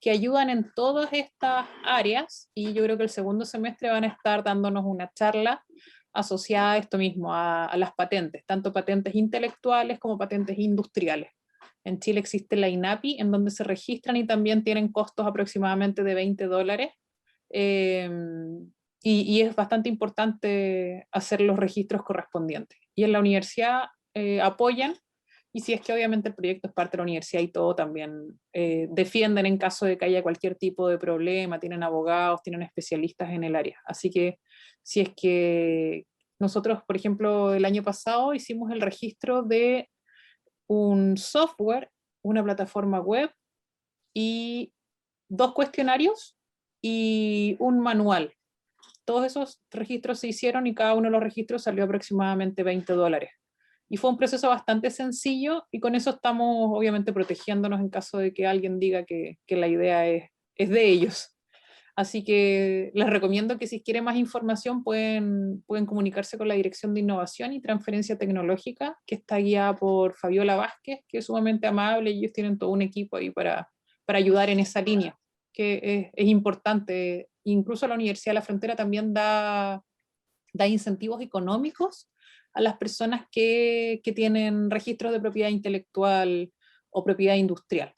que ayudan en todas estas áreas, y yo creo que el segundo semestre van a estar dándonos una charla asociada a esto mismo, a las patentes, tanto patentes intelectuales como patentes industriales. En Chile existe la INAPI, en donde se registran y también tienen costos aproximadamente de $20. Y es bastante importante hacer los registros correspondientes. Y en la universidad apoyan, y si es que obviamente el proyecto es parte de la universidad y todo, también defienden en caso de que haya cualquier tipo de problema, tienen abogados, tienen especialistas en el área. Así que si es que nosotros, por ejemplo, el año pasado hicimos el registro de un software, una plataforma web y 2 cuestionarios y un manual. Todos esos registros se hicieron y cada uno de los registros salió aproximadamente $20. Y fue un proceso bastante sencillo y con eso estamos obviamente protegiéndonos en caso de que alguien diga que la idea es de ellos. Así que les recomiendo que si quieren más información pueden comunicarse con la Dirección de Innovación y Transferencia Tecnológica, que está guiada por Fabiola Vázquez, que es sumamente amable y ellos tienen todo un equipo ahí para ayudar en esa línea, que es importante. Incluso la Universidad de la Frontera también da incentivos económicos a las personas que tienen registros de propiedad intelectual o propiedad industrial.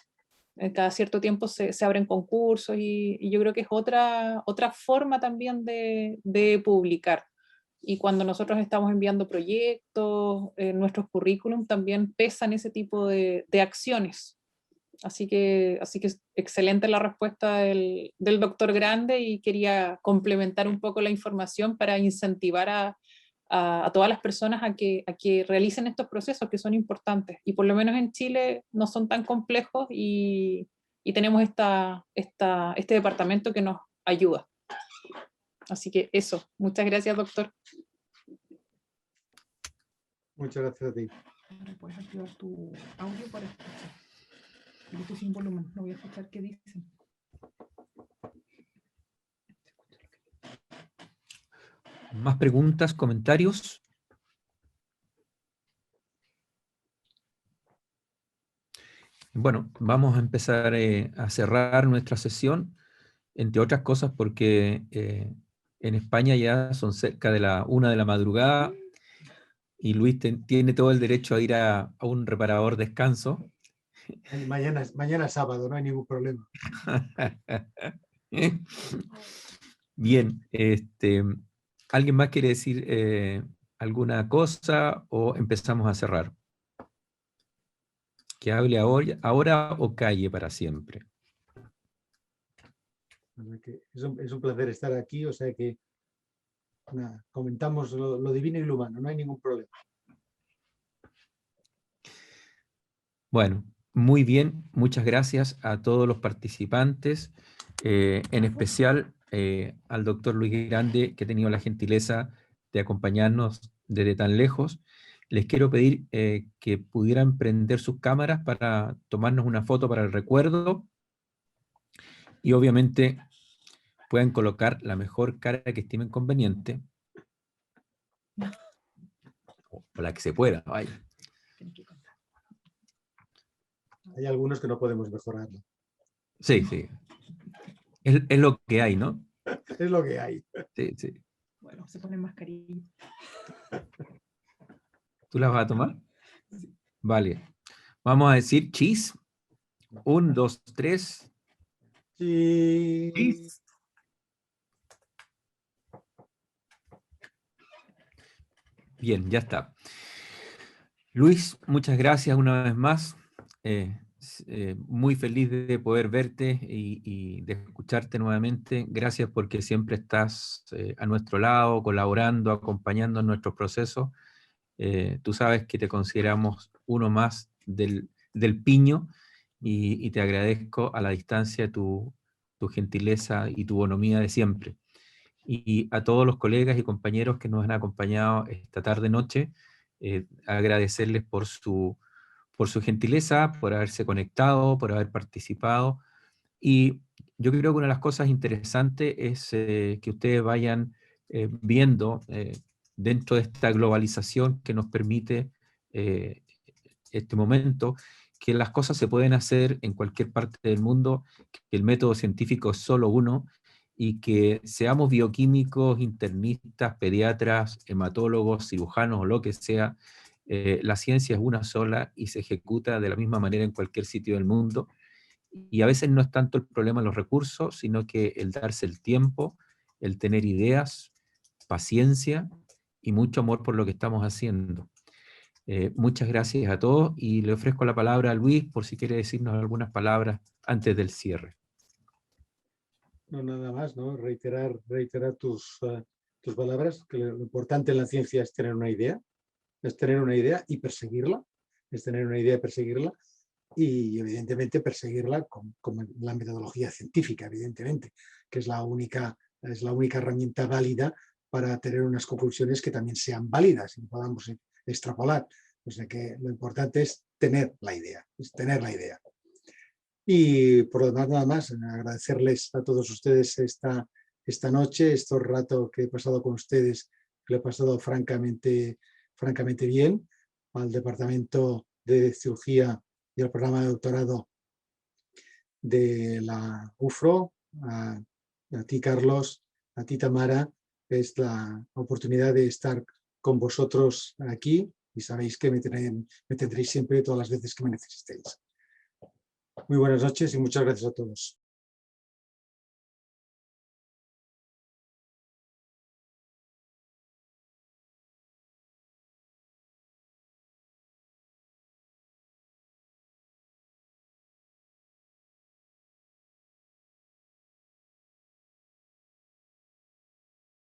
Cada cierto tiempo se abren concursos y yo creo que es otra forma también de publicar. Y cuando nosotros estamos enviando proyectos, nuestros currículum también pesan ese tipo de acciones. Así que es excelente la respuesta del doctor Grande y quería complementar un poco la información para incentivar a todas las personas a que realicen estos procesos que son importantes. Y por lo menos en Chile no son tan complejos y tenemos este departamento que nos ayuda. Así que eso. Muchas gracias, doctor. Muchas gracias a ti. ¿Puedes activar tu audio para escuchar? Yo estoy sin volumen, no voy a escuchar qué dicen. ¿Más preguntas, comentarios? Bueno, vamos a empezar a cerrar nuestra sesión, entre otras cosas porque en España ya son cerca de la 1 de la madrugada y Luis tiene todo el derecho a ir a un reparador descanso. Mañana es sábado, no hay ningún problema. Bien, ¿alguien más quiere decir alguna cosa o empezamos a cerrar? Que hable ahora o calle para siempre. Es un placer estar aquí, o sea que nada, comentamos lo divino y lo humano, no hay ningún problema. Bueno, muy bien, muchas gracias a todos los participantes, en especial al doctor Luis Grande, que ha tenido la gentileza de acompañarnos desde tan lejos. Les quiero pedir que pudieran prender sus cámaras para tomarnos una foto para el recuerdo y obviamente pueden colocar la mejor cara que estimen conveniente, o la que se pueda, vaya. Hay algunos que no podemos mejorarlo. Sí, sí. Es lo que hay, ¿no? Es lo que hay. Sí, sí. Bueno, se ponen mascarilla. ¿Tú las vas a tomar? Vale. Vamos a decir cheese. 1, 2, 3. Cheese. Bien, ya está. Luis, muchas gracias una vez más. Muy feliz de poder verte y de escucharte nuevamente. Gracias porque siempre estás a nuestro lado, colaborando, acompañando en nuestros procesos. Tú sabes que te consideramos uno más del piño y te agradezco a la distancia tu gentileza y tu bonomía de siempre. Y a todos los colegas y compañeros que nos han acompañado esta tarde-noche, agradecerles por su gentileza, por haberse conectado, por haber participado. Y yo creo que una de las cosas interesantes es que ustedes vayan viendo dentro de esta globalización que nos permite este momento, que las cosas se pueden hacer en cualquier parte del mundo, que el método científico es solo uno, y que seamos bioquímicos, internistas, pediatras, hematólogos, cirujanos o lo que sea, la ciencia es una sola y se ejecuta de la misma manera en cualquier sitio del mundo. Y a veces no es tanto el problema los recursos, sino que el darse el tiempo, el tener ideas, paciencia y mucho amor por lo que estamos haciendo. Muchas gracias a todos y le ofrezco la palabra a Luis por si quiere decirnos algunas palabras antes del cierre. No, nada más, ¿no? Reiterar tus palabras, que lo importante en la ciencia es tener una idea, y perseguirla, y evidentemente perseguirla con la metodología científica, evidentemente, que es la única herramienta válida para tener unas conclusiones que también sean válidas y podamos extrapolar. O sea que lo importante es tener la idea, Y por lo demás, nada más, agradecerles a todos ustedes esta noche, estos ratos que he pasado con ustedes, que lo he pasado francamente bien, al Departamento de Cirugía y al programa de doctorado de la UFRO, a ti Carlos, a ti Tamara, es la oportunidad de estar con vosotros aquí y sabéis que me tendréis siempre todas las veces que me necesitéis. Muy buenas noches y muchas gracias a todos.